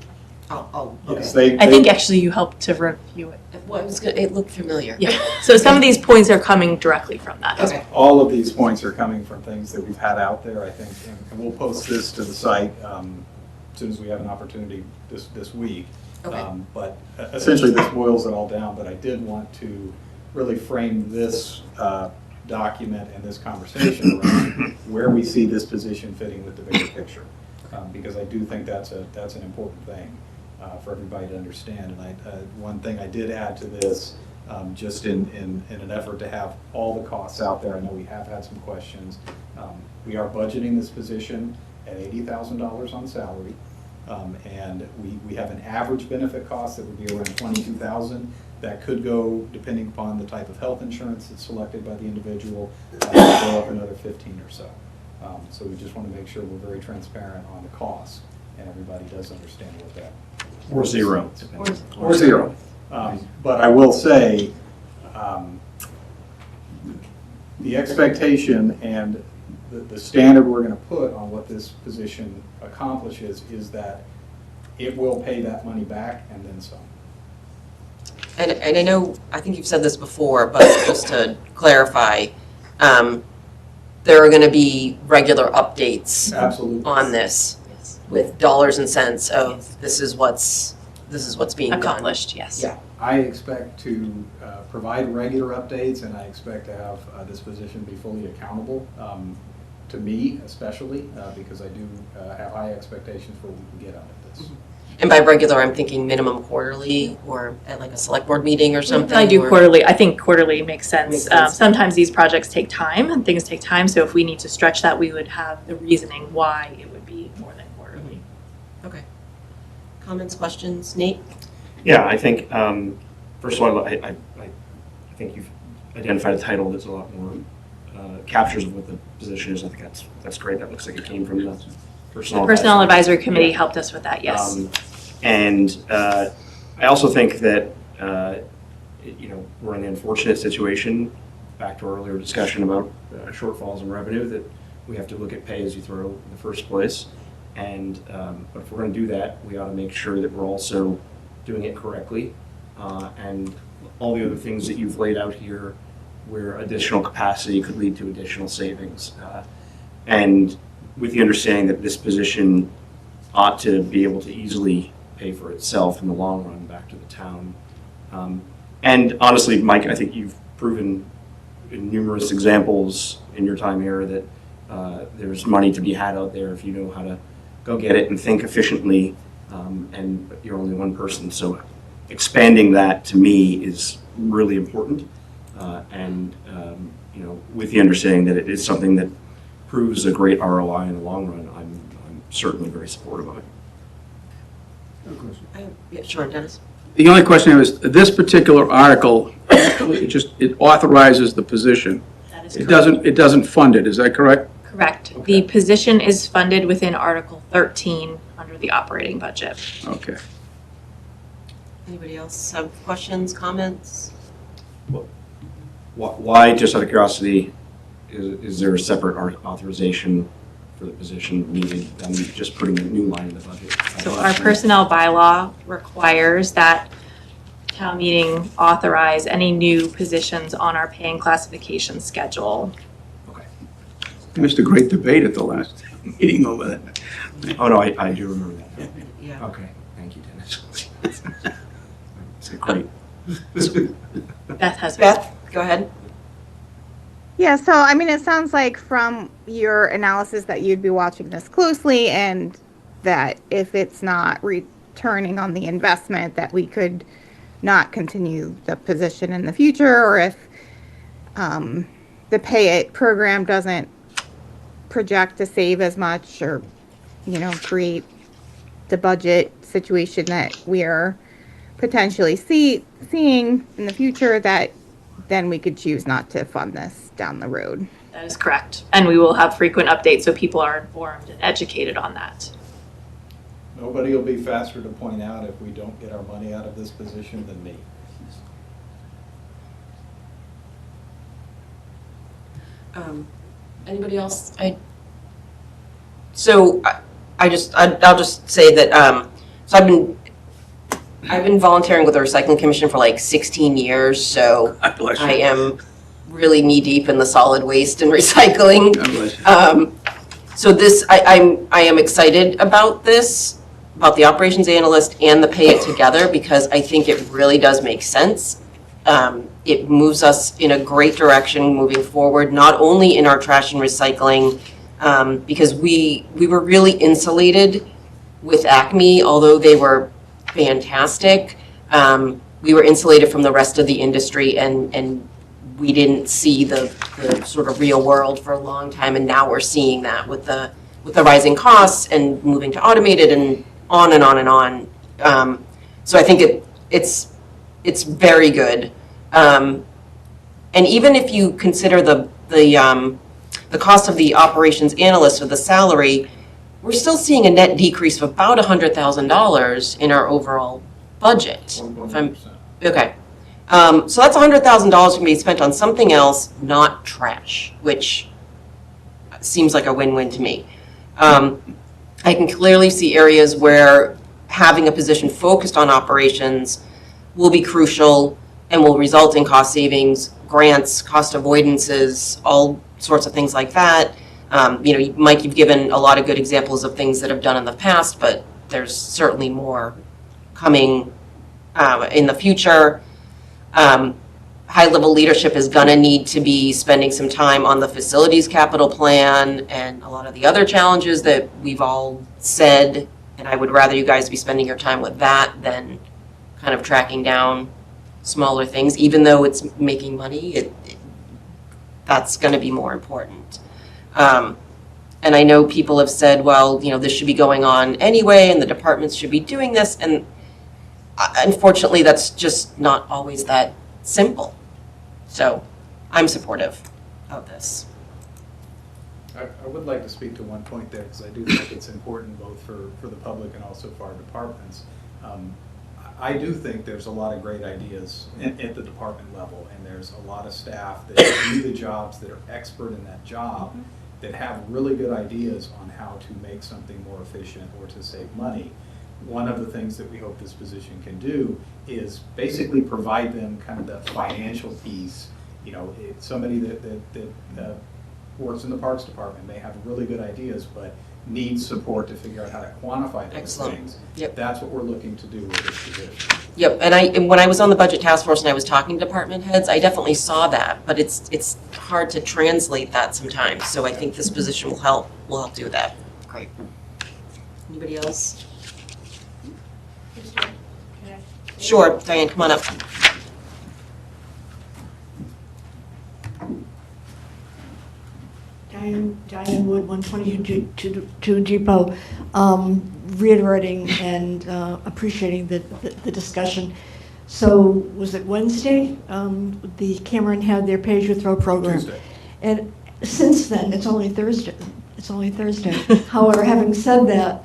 Yes, Okay. I think actually you helped to review it. Well, it looked familiar. Yeah, so some of these points are coming directly from that. Okay. All of these points are coming from things that we've had out there, I think, and we'll post this to the site as soon as we have an opportunity this week. Okay. But essentially, this boils it all down, but I did want to really frame this document and this conversation around where we see this position fitting with the bigger picture. Because I do think that's an important thing for everybody to understand. And one thing I did add to this, just in an effort to have all the costs out there, I know we have had some questions. We are budgeting this position at $80,000 on salary. And we have an average benefit cost that would be around $22,000. That could go, depending upon the type of health insurance that's selected by the individual, go up another 15 or so. So we just want to make sure we're very transparent on the cost, and everybody does understand what that. Or zero. Or zero. But I will say, the expectation and the standard we're going to put on what this position accomplishes is that it will pay that money back and then some. And I know, I think you've said this before, but just to clarify, there are going to be regular updates Absolutely. on this with dollars and cents of this is what's being done. Accomplished, yes. Yeah. I expect to provide regular updates, and I expect to have this position be fully accountable to me especially, because I do have high expectations for what we can get out of this. And by regular, I'm thinking minimum quarterly or at like a select board meeting or something? I do or- quarterly. I think quarterly makes sense. Makes sense. Sometimes these projects take time and things take time. So if we need to stretch that, we would have the reasoning why it would be more than quarterly. Okay. Comments, questions? Nate? Yeah, I think, first of all, I think you've identified a title that's a lot more captures of what the position is. I think that's great. That looks like it came from the Personnel Advisory Committee helped us with that, yes. And I also think that, we're in the unfortunate situation, back to our earlier discussion about shortfalls in revenue, that we have to look at pay as you throw in the first place. And but if we're going to do that, we ought to make sure that we're also doing it correctly. And all the other things that you've laid out here, where additional capacity could lead to additional savings. And with the understanding that this position ought to be able to easily pay for itself in the long run back to the town. And honestly, Mike, I think you've proven in numerous examples in your time here that there's money to be had out there if you know how to go get it and think efficiently, and you're only one person. So expanding that to me is really important. And with the understanding that it is something that proves a great ROI in the long run, I'm certainly very supportive of it. Yeah, sure, Dennis. The only question is, this particular article, it authorizes the position. That is It correct. doesn't fund it, is that correct? Correct. The position is funded within Article 13 under the operating budget. Okay. Anybody else have questions, comments? Why, just out of curiosity, is there a separate authorization for the position needed than just putting a new line in the budget? So our personnel bylaw requires that town meeting authorize any new positions on our pay and classification schedule. Okay. We missed a great debate at the last meeting over that. Oh, no, I do remember that. Yeah. Okay, thank you, Dennis. It's great. Beth has. Beth, go ahead. Yeah, so I mean, it sounds like from your analysis that you'd be watching this closely, and that if it's not returning on the investment, that we could not continue the position in the future, or if the Pay It program doesn't project to save as much, or create the budget situation that we are potentially seeing in the future, that then we could choose not to fund this down the road. That is correct. And we will have frequent updates so people are informed and educated on that. Nobody will be faster to point out if we don't get our money out of this position than me. Anybody else? I'll just say that, so I've been volunteering with the Recycling Commission for like 16 years, so God bless you. I am really knee deep in the solid waste and recycling. God bless you. So this, I am excited about this. about the operations analyst and the pay it together because I think it really does make sense. It moves us in a great direction moving forward, not only in our trash and recycling, because we were really insulated with Acme, although they were fantastic. We were insulated from the rest of the industry and we didn't see the sort of real world for a long time, and now we're seeing that with the rising costs and moving to automated and on and on and on. So I think it's very good. And even if you consider the cost of the operations analyst or the salary, we're still seeing a net decrease of about $100,000 in our overall budget. Okay. So that's $100,000 can be spent on something else, not trash, which seems like a win-win to me. I can clearly see areas where having a position focused on operations will be crucial and will result in cost savings, grants, cost avoidances, all sorts of things like that. Mike, you've given a lot of good examples of things that have done in the past, but there's certainly more coming in the future. High-level leadership is going to need to be spending some time on the facilities capital plan and a lot of the other challenges that we've all said, and I would rather you guys be spending your time with that than kind of tracking down smaller things, even though it's making money, that's going to be more important. And I know people have said, well, this should be going on anyway, and the departments should be doing this, and unfortunately, that's just not always that simple. So I'm supportive of this. I would like to speak to one point there because I do think it's important both for the public and also for our departments. I do think there's a lot of great ideas at the department level, and there's a lot of staff that do the jobs that are expert in that job that have really good ideas on how to make something more efficient or to save money. One of the things that we hope this position can do is basically provide them kind of the financial piece. Somebody that works in the Parks Department may have really good ideas, but needs support to figure out how to quantify those Excellent. things. Yep. That's what we're looking to do with this position. Yep, and when I was on the budget task force and I was talking to department heads, I definitely saw that, but it's hard to translate that sometimes. So I think this position will help do that. Great. Anybody else? Sure, Diane, come on up. Diane Wood, 122 Depot, reiterating and appreciating the discussion. So was it Wednesday? The Cameron had their pay-as-you-throw program. Tuesday. And since then, it's only Thursday. However, having said that,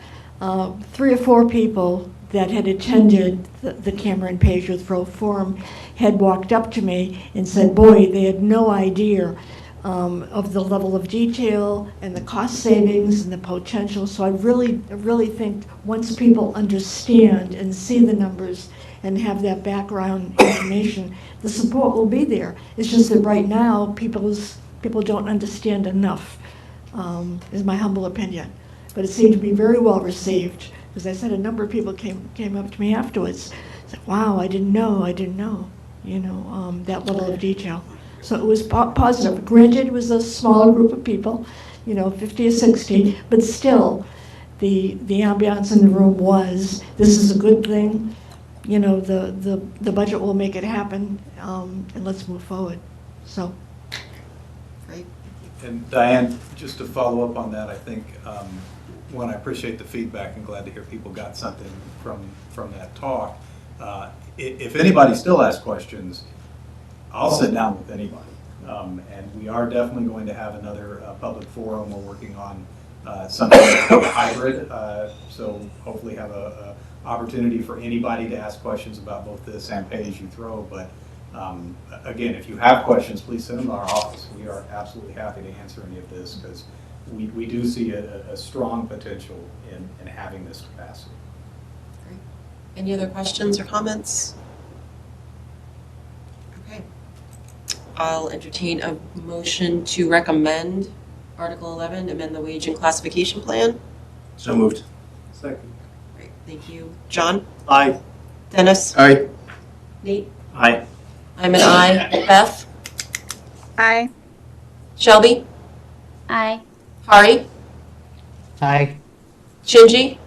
3 or 4 people that had attended the Cameron Pay-as-you-throw forum had walked up to me and said, boy, they had no idea of the level of detail and the cost savings and the potential. So I really think once people understand and see the numbers and have that background information, the support will be there. It's just that right now, people don't understand enough, is my humble opinion. But it seemed to be very well received. As I said, a number of people came up to me afterwards, said, wow, I didn't know, that level of detail. So it was positive. Granted, it was a small group of people, 50 or 60, but still, the ambiance in the room was, this is a good thing, the budget will make it happen, and let's move forward. So. Great. And Diane, just to follow up on that, I think, one, I appreciate the feedback and glad to hear people got something from that talk. If anybody still has questions, I'll sit down with anybody. And we are definitely going to have another public forum. We're working on something hybrid, so hopefully have a opportunity for anybody to ask questions about both this and pay-as-you-throw. But again, if you have questions, please send them to our office. We are absolutely happy to answer any of this because we do see a strong potential in having this capacity. Great. Any other questions or comments? Okay. I'll entertain a motion to recommend Article 11, amend the wage and classification plan. So moved. Second. Great. Thank you. John? Aye. Dennis? Aye. Nate? Aye. I'm an aye. Beth? Aye. Shelby? Aye. Hari? Aye. Shinji?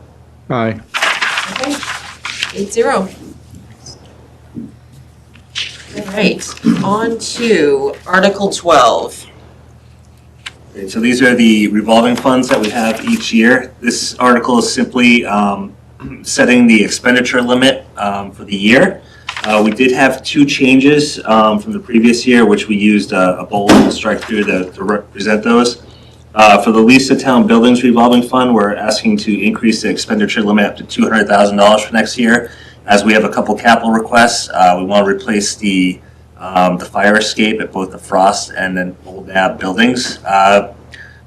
Aye. Okay, 8-0. All right, on to Article 12. Okay, so these are the revolving funds that we have each year. This article is simply setting the expenditure limit for the year. We did have two changes from the previous year, which we used a bold strike through to represent those. For the Lisa Town Buildings Revolving Fund, we're asking to increase the expenditure limit up to $200,000 for next year. As we have a couple capital requests, we want to replace the fire escape at both the Frost and then Old Nab buildings,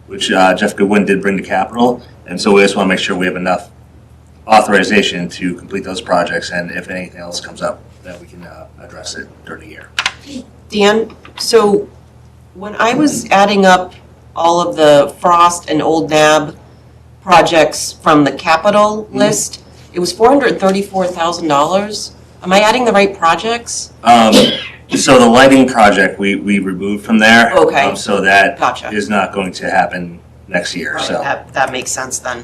which Jeff Goodwin did bring to capital. And so we just want to make sure we have enough authorization to complete those projects, and if anything else comes up, that we can address it during the year. Dan, so when I was adding up all of the Frost and Old Nab projects from the capital list, it was $434,000. Am I adding the right projects? So the lighting project, we removed from there. Okay. So that Gotcha. is not going to happen next year, All right, so. that makes sense then,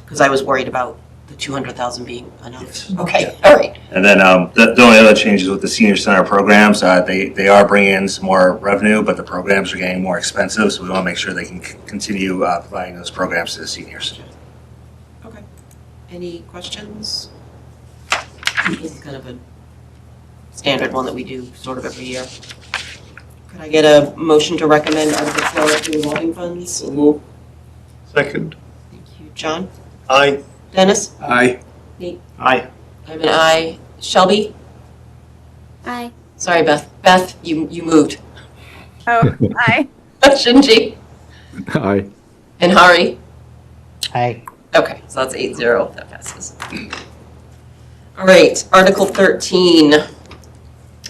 because I was worried about the 200,000 being enough. Yes. Okay, all right. And then the only other changes with the senior center programs, they are bringing in some more revenue, but the programs are getting more expensive, so we want to make sure they can continue providing those programs to the seniors. Okay. Any questions? This is kind of a standard one that we do sort of every year. Could I get a motion to recommend Article 12 to revolving funds? So move. Second. Thank you. John? Aye. Dennis? Aye. Nate? Aye. I'm an aye. Shelby? Aye. Sorry, Beth. Beth, you moved. Oh, aye. Shinji? Aye. And Hari? Aye. Okay, so that's 8-0. That passes. All right, Article 13.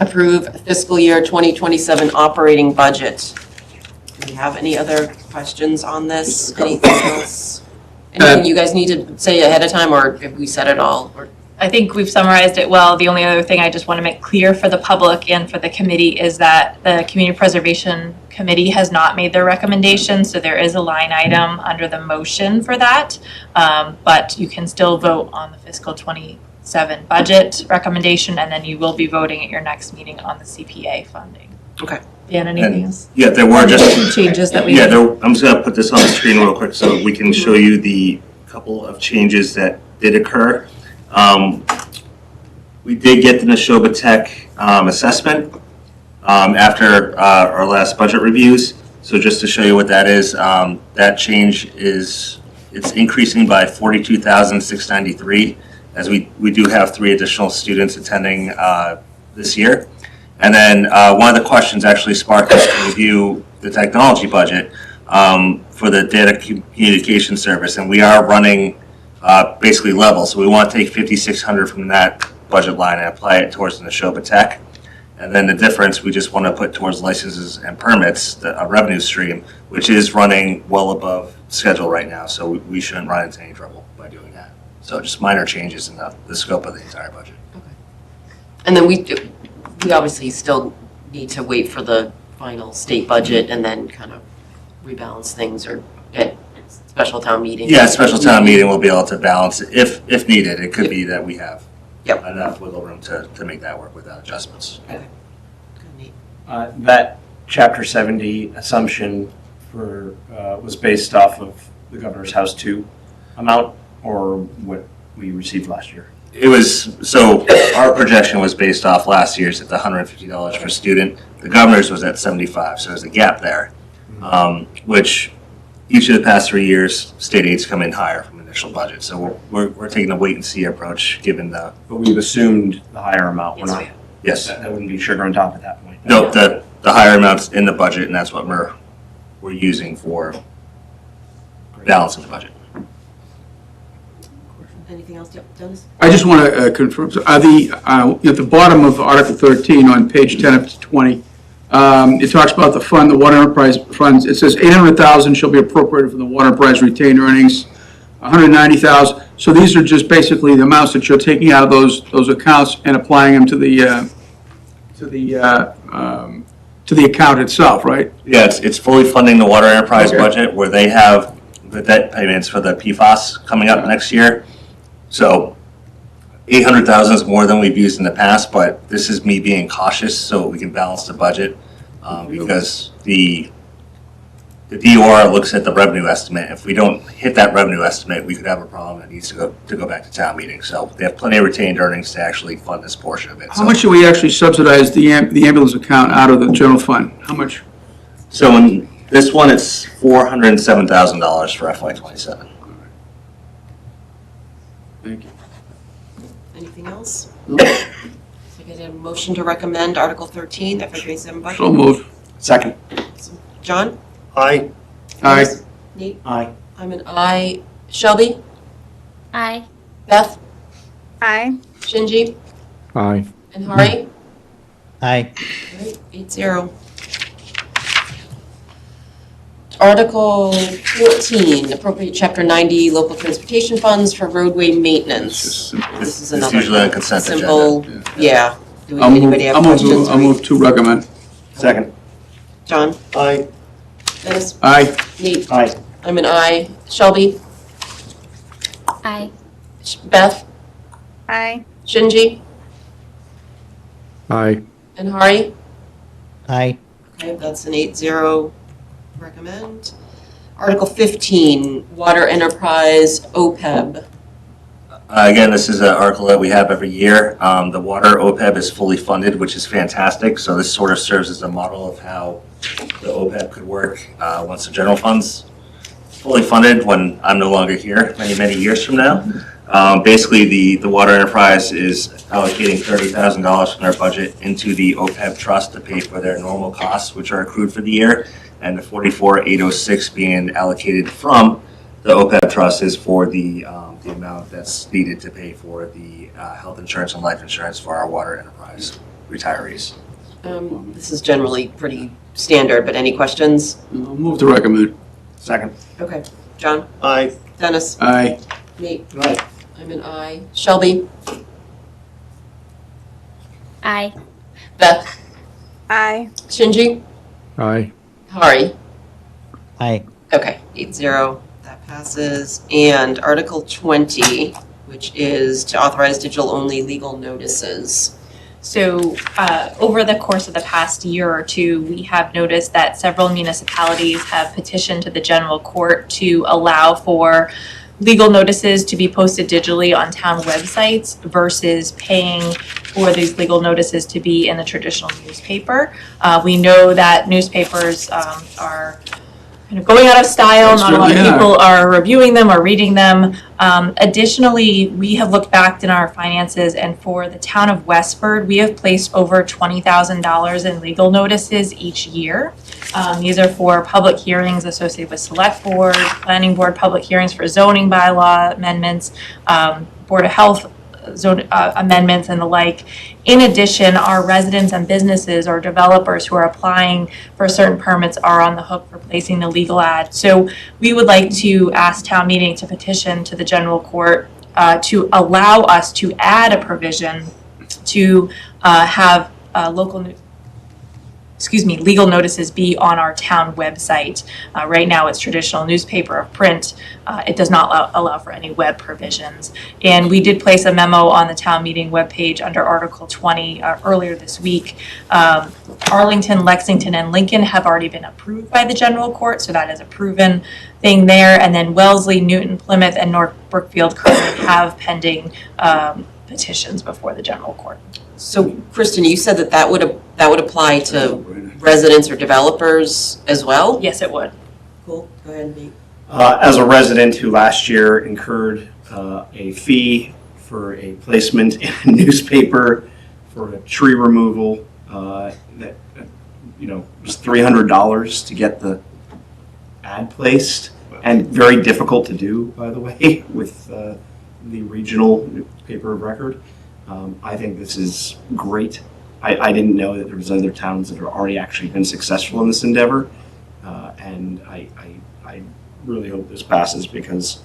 Approve fiscal year 2027 operating budget. Do we have any other questions on this? Anything else? Anything you guys need to say ahead of time, or have we said it all? Or I think we've summarized it well. The only other thing I just want to make clear for the public and for the committee is that the Community Preservation Committee has not made their recommendation, so there is a line item under the motion for that. But you can still vote on the fiscal 27 budget recommendation, and then you will be voting at your next meeting on the CPA funding. Okay. Dan, anything else? Yeah, there were just Two changes that we Yeah, made. I'm just gonna put this on the screen real quick so we can show you the couple of changes that did occur. We did get the Neshoba Tech assessment after our last budget reviews. So just to show you what that is, that change is, it's increasing by $42,693, as we do have 3 additional students attending this year. And then one of the questions actually sparked us to review the technology budget for the data communication service, and we are running basically level. So we want to take $5,600 from that budget line and apply it towards the Neshoba Tech. And then the difference we just want to put towards licenses and permits, a revenue stream, which is running well above schedule right now. So we shouldn't run into any trouble by doing that. So just minor changes in the scope of the entire budget. And then we obviously still need to wait for the final state budget and then kind of rebalance things or get special town meeting. Yeah, special town meeting will be able to balance it if needed. It could be that we have enough wiggle room to make that work without adjustments. That Chapter 70 assumption for was based off of the Governor's House 2 amount, or what we received last year? It was, so our projection was based off last year's at the $150 per student. The governor's was at 75, so there's a gap there, which each of the past 3 years, state aids come in higher from initial budget. So we're taking a wait and see approach given the. But we've assumed the higher amount. We're not. Yes. That wouldn't be sugar on top at that point. No, the higher amounts in the budget, and that's what we're using for balancing the budget. Anything else, Dennis? I just want to confirm, so at the bottom of Article 13 on page 10 up to 20, it talks about the water enterprise funds. It says $800,000 shall be appropriated from the water enterprise retained earnings, $190,000. So these are just basically the amounts that you're taking out of those accounts and applying them to the account itself, right? Yeah, it's fully funding the water enterprise Okay. budget where they have the debt payments for the PFAS coming up next year. So 800,000 is more than we've used in the past, but this is me being cautious so we can balance the budget. Because the DOR looks at the revenue estimate. If we don't hit that revenue estimate, we could have a problem that needs to go back to town meeting. So they have plenty of retained earnings to actually fund this portion of it. How much do we actually subsidize the ambulance account out of the general fund? How much? So in this one, it's $407,000 for FY27. Thank you. Anything else? So I get a motion to recommend Article 13, FY27 budget. So moved. Second. John? Aye. Aye. Nate? Aye. I'm an aye. Shelby? Aye. Beth? Aye. Shinji? Aye. And Hari? Aye. Right, 8-0. Article 14, appropriate Chapter 90 local transportation funds for roadway maintenance. This is It's another usually on consent simple, yeah. Do I'll move, anybody have I'll move questions? to, I'll move to recommend. Second. John? Aye. Dennis? Aye. Nate? Aye. I'm an aye. Shelby? Aye. Beth? Aye. Shinji? Aye. And Hari? Aye. Okay, that's an 8-0 recommend. Article 15, water enterprise OPEB. Again, this is an article that we have every year. The water OPEB is fully funded, which is fantastic. So this sort of serves as a model of how the OPEB could work once the general fund's fully funded when I'm no longer here, many, many years from now. Basically, the water enterprise is allocating $30,000 from their budget into the OPEB trust to pay for their normal costs, which are accrued for the year, and the $44,806 being allocated from the OPEB trust is for the amount that's needed to pay for the health insurance and life insurance for our water enterprise retirees. This is generally pretty standard, but any questions? I'll move to recommend. Second. Okay, John? Aye. Dennis? Aye. Nate? Aye. I'm an aye. Shelby? Aye. Beth? Aye. Shinji? Aye. Hari? Aye. Okay, 8-0, that passes. And Article 20, which is to authorize digital-only legal notices. So over the course of the past year or two, we have noticed that several municipalities have petitioned to the general court to allow for legal notices to be posted digitally on town websites versus paying for these legal notices to be in the traditional newspaper. We know that newspapers are kind of going out of style. Not a lot of Certainly are. people are reviewing them or reading them. Additionally, we have looked back in our finances, and for the town of Westford, we have placed over $20,000 in legal notices each year. These are for public hearings associated with select board, planning board, public hearings for zoning bylaw amendments, Board of Health zone amendments and the like. In addition, our residents and businesses or developers who are applying for certain permits are on the hook for placing the legal ad. So we would like to ask town meeting to petition to the general court to allow us to add a provision to have legal notices be on our town website. Right now it's traditional newspaper or print. It does not allow for any web provisions. And we did place a memo on the town meeting webpage under Article 20 earlier this week. Arlington, Lexington, and Lincoln have already been approved by the general court, so that is a proven thing there. And then Wellesley, Newton, Plymouth, and North Brookfield currently have pending petitions before the general court. So, Kristen, you said that would apply to residents or developers as well? Yes, it would. Cool, go ahead, Nate. As a resident who last year incurred a fee for a placement in a newspaper for a tree removal that was $300 to get the ad placed, and very difficult to do, by the way, with the regional paper of record. I think this is great. I didn't know that there was other towns that have already actually been successful in this endeavor, and I really hope this passes because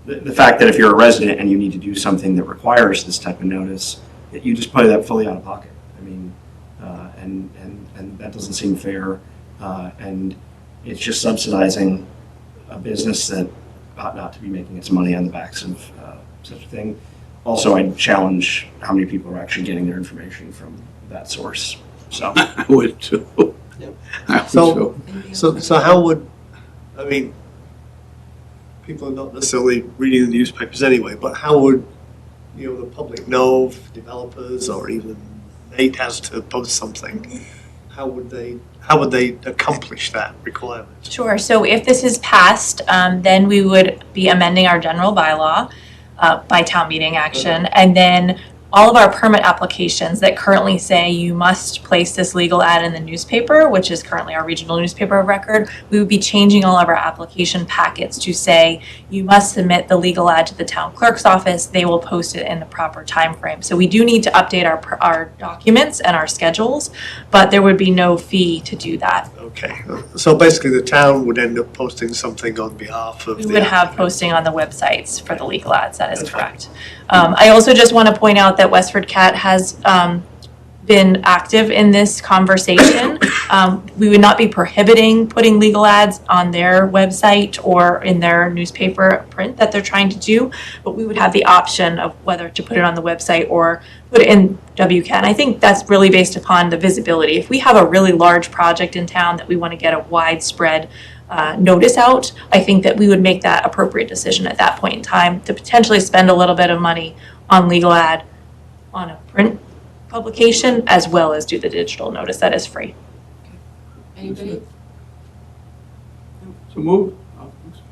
the fact that if you're a resident and you need to do something that requires this type of notice, that you just pay that fully out of pocket. I mean, and that doesn't seem fair. And it's just subsidizing a business that ought not to be making its money on the backs of such a thing. Also, I challenge how many people are actually getting their information from that source. So I would too. I would So, too. so how would, I mean, people are not necessarily reading the newspapers anyway, but how would, the public know, if developers or even Nate has to post something? How would they accomplish that requirement? Sure. So if this is passed, then we would be amending our general bylaw by town meeting action. And then all of our permit applications that currently say you must place this legal ad in the newspaper, which is currently our regional newspaper of record, we would be changing all of our application packets to say you must submit the legal ad to the town clerk's office. They will post it in the proper time frame. So we do need to update our documents and our schedules, but there would be no fee to do that. Okay, so basically the town would end up posting something on behalf of We the would have applicant. posting on the websites for the legal ads, that is correct. I also just want to point out that WestfordCAT has been active in this conversation. We would not be prohibiting putting legal ads on their website or in their newspaper print that they're trying to do, but we would have the option of whether to put it on the website or put it in WCAT. And I think that's really based upon the visibility. If we have a really large project in town that we want to get a widespread notice out, I think that we would make that appropriate decision at that point in time to potentially spend a little bit of money on legal ad on a print publication as well as do the digital notice that is free. Anybody? So move.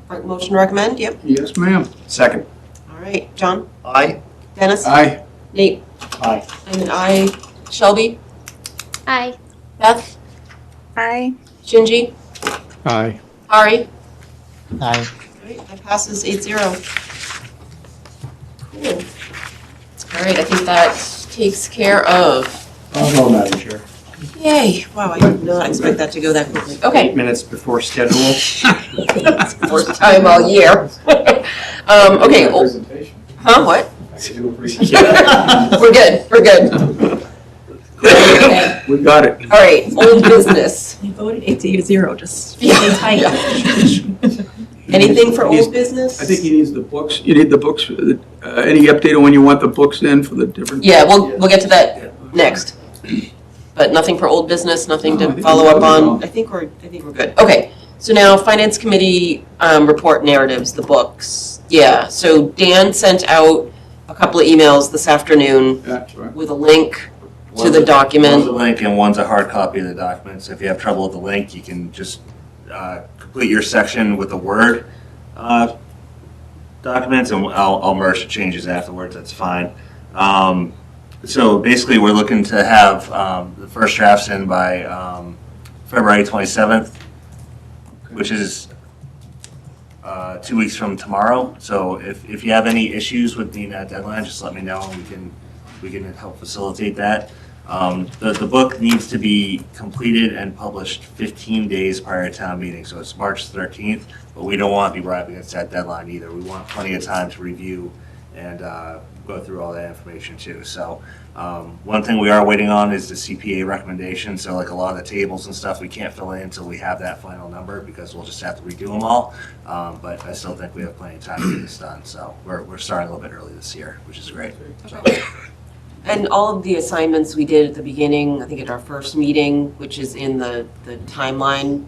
Motion recommend, yep. Yes, ma'am. second. All right, John? Aye. Dennis? Aye. Nate? Aye. And an aye. Shelby? Aye. Beth? Aye. Shinji? Aye. Ari? Aye. All right, that passes 8-0. Cool. All right, I think that takes care of. Oh, no, Madam Chair. Yay, wow, I did not expect that to go that quickly. Okay. 8 minutes before schedule. First time all year. Okay, Presentation. huh, what? I could do a presentation. We're good, we're good. Okay. We got it. All right, old business. You voted 8-0, just Yeah. stay tight. Anything for old business? I think he needs the books. You need the books. Any update on when you want the books in for the different? Yeah, we'll get to that next. But nothing for old business, nothing No, I to think follow we're up good on. now. I think we're good. Okay, so now Finance Committee report narratives, the books. Yeah, so Dan sent out a couple of emails this afternoon That's right. with a link to the One's document. a link and one's a hard copy of the document. So if you have trouble with the link, you can just complete your section with the Word documents, and I'll merge the changes afterwards. That's fine. So basically, we're looking to have the first drafts in by February 27th, which is 2 weeks from tomorrow. So if you have any issues with the deadline, just let me know, and we can help facilitate that. The book needs to be completed and published 15 days prior to town meeting, so it's March 13th, but we don't want to be right against that deadline either. We want plenty of time to review and go through all that information too. So one thing we are waiting on is the CPA recommendation, so like a lot of the tables and stuff we can't fill in until we have that final number because we'll just have to redo them all. But I still think we have plenty of time to get this done, so we're starting a little bit early this year, which is great. So. And all of the assignments we did at the beginning, I think at our first meeting, which is in the timeline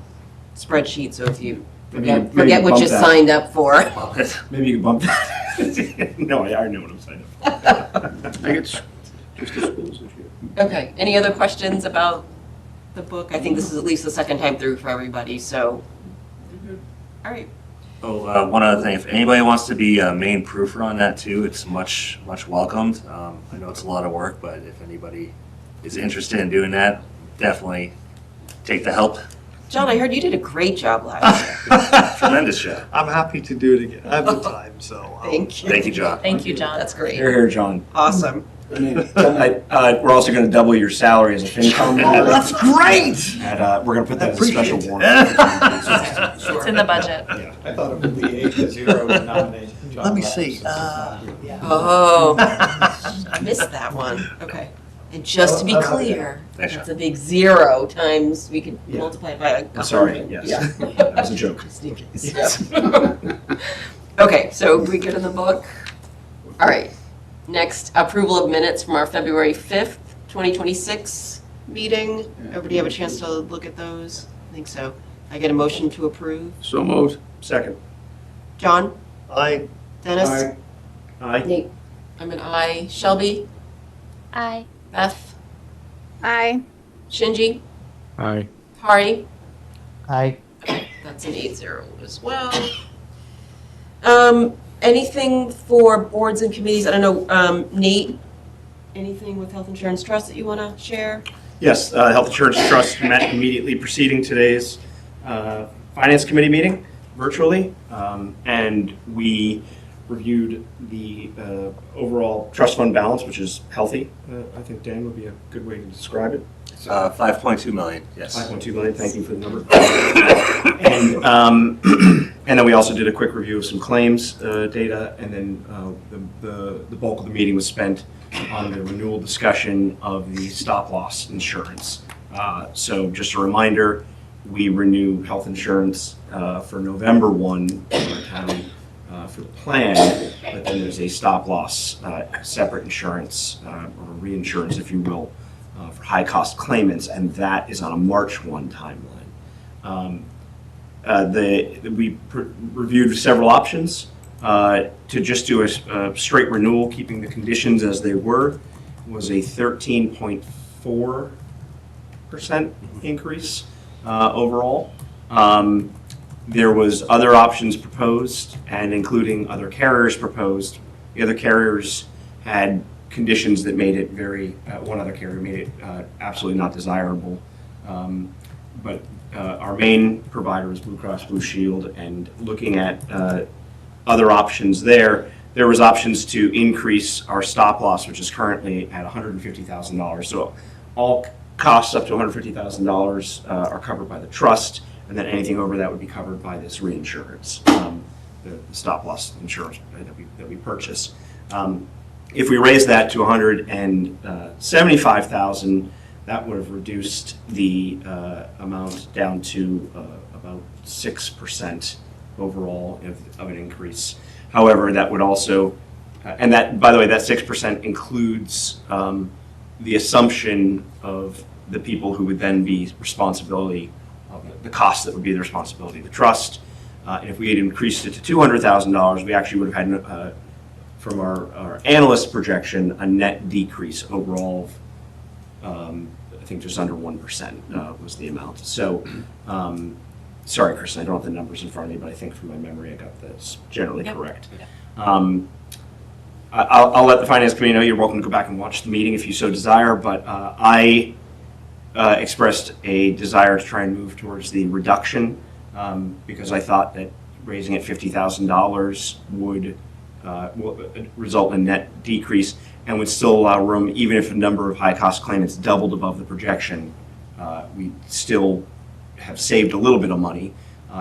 spreadsheet, so if you Maybe forget what bump you that. signed up for. Maybe you can bump that. No, I already know what I'm saying. I think it's just the schools this year. Okay, any other questions about the book? I think this is at least the second time through for everybody, so. All right. Oh, one other thing, if anybody wants to be a main proofer on that too, it's much welcomed. I know it's a lot of work, but if anybody is interested in doing that, definitely take the help. John, I heard you did a great job last year. Tremendous job. I'm happy to do it again. I have the time, so. Thank you. Thank you, John. Thank you, John. That's great. Here, here, John. Awesome. We're also going to double your salary as a FinCom. Oh, that's great! And we're going to put that as a Appreciate special it. warrant. It's in the budget. I thought it would be 8-0 to nominate Let me see. Oh, I missed that one. Okay. And just to be clear, Nice that's a big 0 times, we can Yeah. multiply it by a I'm sorry, 100. yes. Yeah. That was a joke. Just in case. Yeah. Okay, so we good in the book? All right. Next, approval of minutes from our February 5th, 2026 meeting. Everybody have a chance to look at those? I think so. I get a motion to approve. So moved. Second. John? I, Dennis? Aye. Nate? I'm an aye. Shelby? Aye. Beth? Aye. Shinji? Aye. Hari? Aye. Okay, that's an 8-0 as well. Anything for boards and committees? I don't know, Nate, anything with Health Insurance Trust that you want to share? Yes, Health Insurance Trust met immediately preceding today's Finance Committee meeting virtually, and we reviewed the overall trust fund balance, which is healthy. I think Dan would be a good way to describe it. 5.2 million, yes. 5.2 million, thank you for the number. And then we also did a quick review of some claims data, and then the bulk of the meeting was spent on the renewal discussion of the stop-loss insurance. So just a reminder, we renew health insurance for November 1 for the town for the plan, but then there's a stop-loss separate insurance, or reinsurance, if you will, for high-cost claimants, and that is on a March 1 timeline. We reviewed several options to just do a straight renewal, keeping the conditions as they were, was a 13.4% increase overall. There was other options proposed, and including other carriers proposed. The other carriers had conditions that made it one other carrier made it absolutely not desirable. But our main provider is Blue Cross Blue Shield, and looking at other options there was options to increase our stop loss, which is currently at $150,000. So all costs up to $150,000 are covered by the trust, and then anything over that would be covered by this reinsurance, the stop loss insurance that we purchase. If we raise that to $175,000, that would have reduced the amount down to about 6% overall of an increase. However, that would also, and that, by the way, that 6% includes the assumption of the people who would then be responsibility of the cost that would be the responsibility of the trust. And if we had increased it to $200,000, we actually would have had, from our analyst projection, a net decrease overall of, I think just under 1% was the amount. So, sorry, Kristen, I don't have the numbers in front of me, but I think from my memory I got that's generally correct. I'll let the Finance Committee know you're welcome to go back and watch the meeting if you so desire, but I expressed a desire to try and move towards the reduction because I thought that raising it $50,000 would result in a net decrease and would still allow room, even if the number of high-cost claimants doubled above the projection, we still have saved a little bit of money.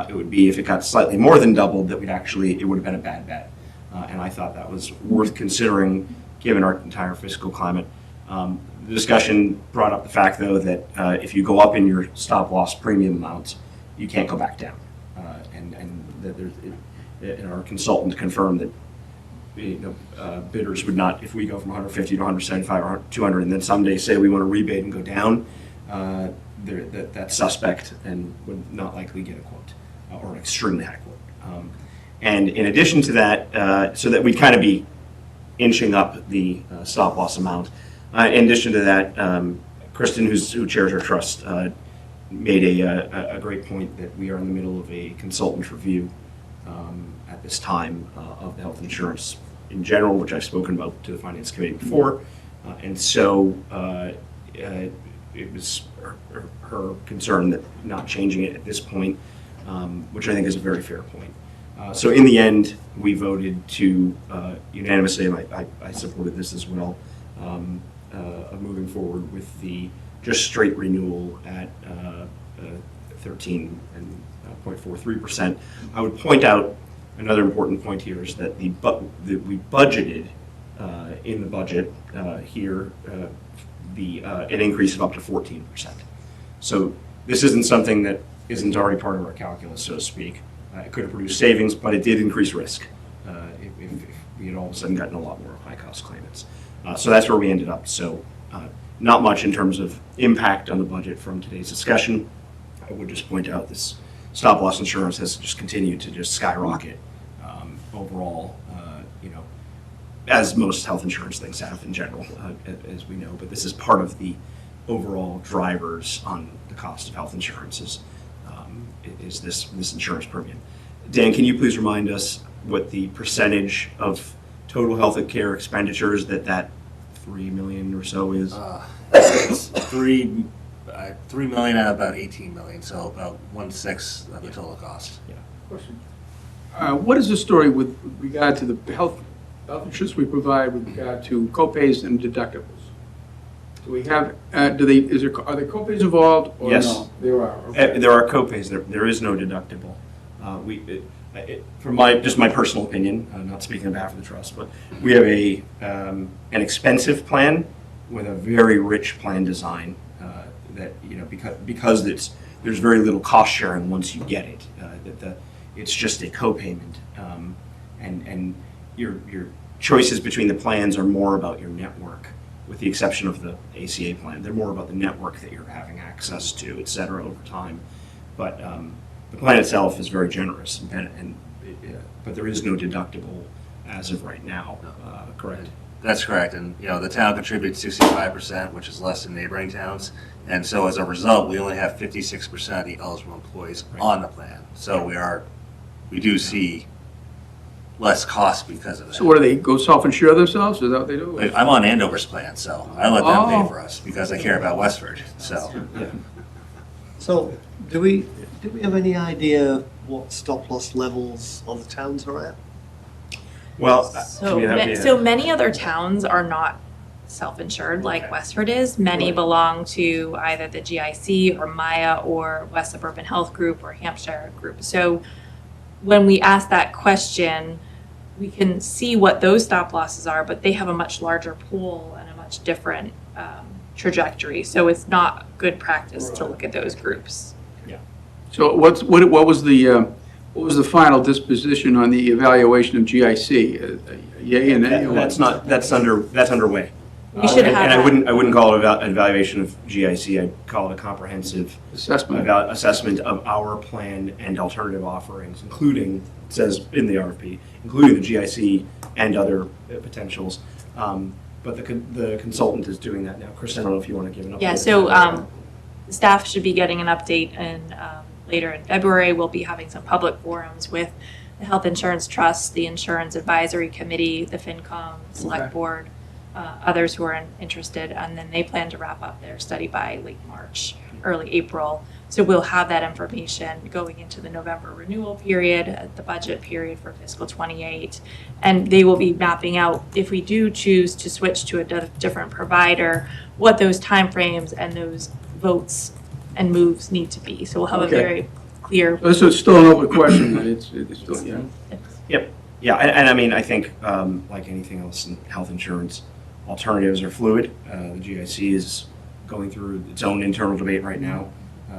It would be, if it got slightly more than doubled, that it would have been a bad bet. And I thought that was worth considering, given our entire fiscal climate. The discussion brought up the fact, though, that if you go up in your stop-loss premium amount, you can't go back down. And that our consultant confirmed that bidders would not, if we go from 150 to 175 or 200 and then someday say we want to rebate and go down, that's suspect and would not likely get a quote or an extremely high quote. And in addition to that, so that we'd kind of be inching up the stop loss amount. In addition to that, Kristen, who chairs our trust, made a great point that we are in the middle of a consultant review at this time of the health insurance in general, which I've spoken about to the Finance Committee before. And so it was her concern that not changing it at this point, which I think is a very fair point. So in the end, we voted to unanimously, and I supported this as well, of moving forward with the just straight renewal at 13.43%. I would point out another important point here is that we budgeted in the budget here an increase of up to 14%. So this isn't something that isn't already part of our calculus, so to speak. It could have produced savings, but it did increase risk if we had all of a sudden gotten a lot more high-cost claimants. So that's where we ended up. So not much in terms of impact on the budget from today's discussion. I would just point out this stop-loss insurance has just continued to just skyrocket overall, as most health insurance things have in general, as we know. But this is part of the overall drivers on the cost of health insurance is this insurance premium. Dan, can you please remind us what the percentage of total health care expenditures that $3 million or so is? It's 3 million out of about 18 million, so about 1/6 of the total cost. Yeah. Question. What is the story with regard to the health insurance we provide with regard to copays and deductibles? Do we have, are there copays involved or Yes. no? There are. Okay. There are copays. There is no deductible. From my personal opinion, not speaking on behalf of the trust, but we have an expensive plan with a very rich plan design that because there's very little cost sharing once you get it. It's just a copayment, and your choices between the plans are more about your network, with the exception of the ACA plan. They're more about the network that you're having access to, et cetera, over time. But the plan itself is very generous, but there is no deductible as of right now, correct? That's correct, and the town contributes 65%, which is less than neighboring towns, and so as a result, we only have 56% of the eligible employees on the plan. So we do see less cost because of that. So what do they go self-insure themselves? Is that what they do? I'm on Andover's plan, so I let them pay Oh. for us because I care about Westford. So So, do we have any idea what stop-loss levels other towns are at? Well, So many other towns are not self-insured like Westford is. Many belong to either the GIC or Maya or West Suburban Health Group or Hampshire Group. So when we ask that question, we can see what those stop losses are, but they have a much larger pool and a much different trajectory. So it's not good practice to look at those groups. So what was the final disposition on the evaluation of GIC? Yay and nay? that's underway. We should have And that. I wouldn't call it an evaluation of GIC. I'd call it a comprehensive Assessment. assessment of our plan and alternative offerings, including, it says in the RFP, including the GIC and other potentials. But the consultant is doing that now. Chris, I don't know if you want to give an update. Yeah, so the staff should be getting an update later in February. We'll be having some public forums with the Health Insurance Trust, the Insurance Advisory Committee, the FinCom, Select Okay. Board, others who are interested, and then they plan to wrap up their study by late March, early April. So we'll have that information going into the November renewal period, the budget period for fiscal '28. And they will be mapping out, if we do choose to switch to a different provider, what those timeframes and those votes and moves need to be. So we'll have a Okay. very clear. This is still an open question, but it's still, yeah. Yep. Yeah, and I mean, I think like anything else in health insurance, alternatives are fluid. The GIC is going through its own internal debate right now.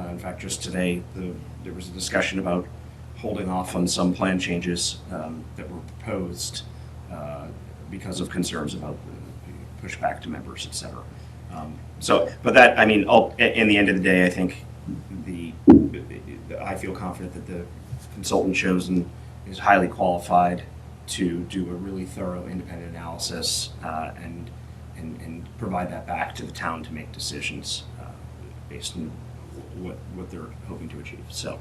In fact, just today, there was a discussion about holding off on some plan changes that were proposed because of concerns about pushback to members, et cetera. But that, I mean, in the end of the day, I think I feel confident that the consultant chosen is highly qualified to do a really thorough independent analysis and provide that back to the town to make decisions based on what they're hoping to achieve. So,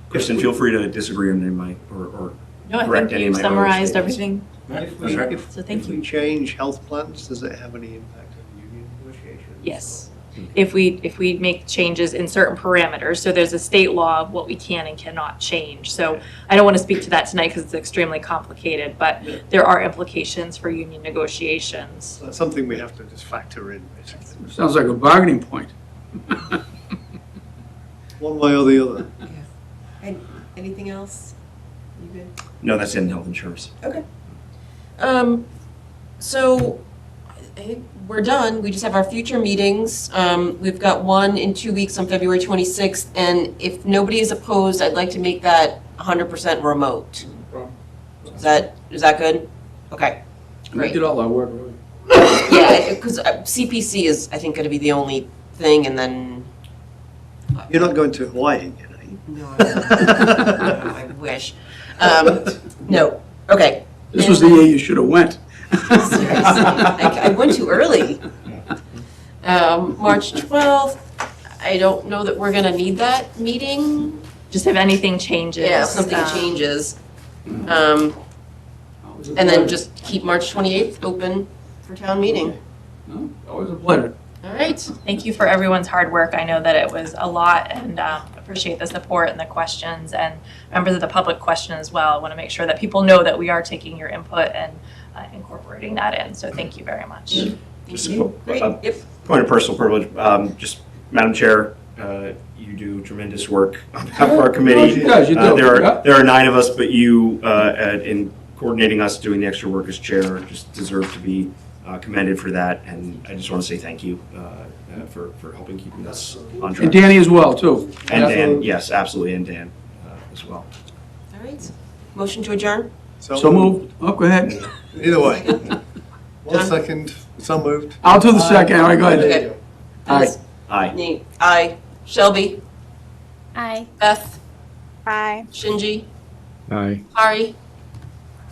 Kristen, feel free to disagree on any of my or No, I correct think any of you my summarized overstatements. everything. So thank If you. we change health plans, does it have any impact on union negotiations? Yes. If we make changes in certain parameters, so there's a state law of what we can and cannot change. So I don't want to speak to that tonight because it's extremely complicated, but there are implications for union negotiations. So that's something we have to just factor in, basically. Sounds like a bargaining point. One way or the other. And anything else? You good? No, that's in health insurance. Okay. So I think we're done. We just have our future meetings. We've got one in 2 weeks on February 26th, and if nobody is opposed, I'd like to make that 100% remote. Is that good? Okay, We great. did all our work, really. Yeah, because CPC is, I think, going to be the only thing, and then. You're not going to Hawaii, No, I wish. No, okay. This was the year you should have went. Seriously, I went too early. March 12th, I don't know that we're gonna need that meeting. Just if anything changes. Yeah, if something changes. And then just keep March 28th open for town meeting. No, always a pleasure. All right. Thank you for everyone's hard work. I know that it was a lot, and appreciate the support and the questions, and members of the public question as well. I want to make sure that people know that we are taking your input and incorporating that in. So thank you very much. Thank you. Great. Yep. Point of personal privilege, just, Madam Chair, you do tremendous work on behalf of our committee. Yes, you do. There are 9 of us, but you, in coordinating us, doing the extra work as chair, just deserve to be commended for that. And I just want to say thank you for helping keeping us on track. And Danny as well, too. And Dan, yes, absolutely, and Dan as well. All right. Motion to adjourn? So moved. Oh, go ahead. Either way. 1 second, so moved. I'll do the second. All right, go ahead. Okay. Aye. Aye. Nate, aye. Shelby, Aye. Beth, Bye. Shinji, Aye. Hari.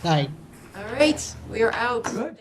Aye. All right, we are out. Good.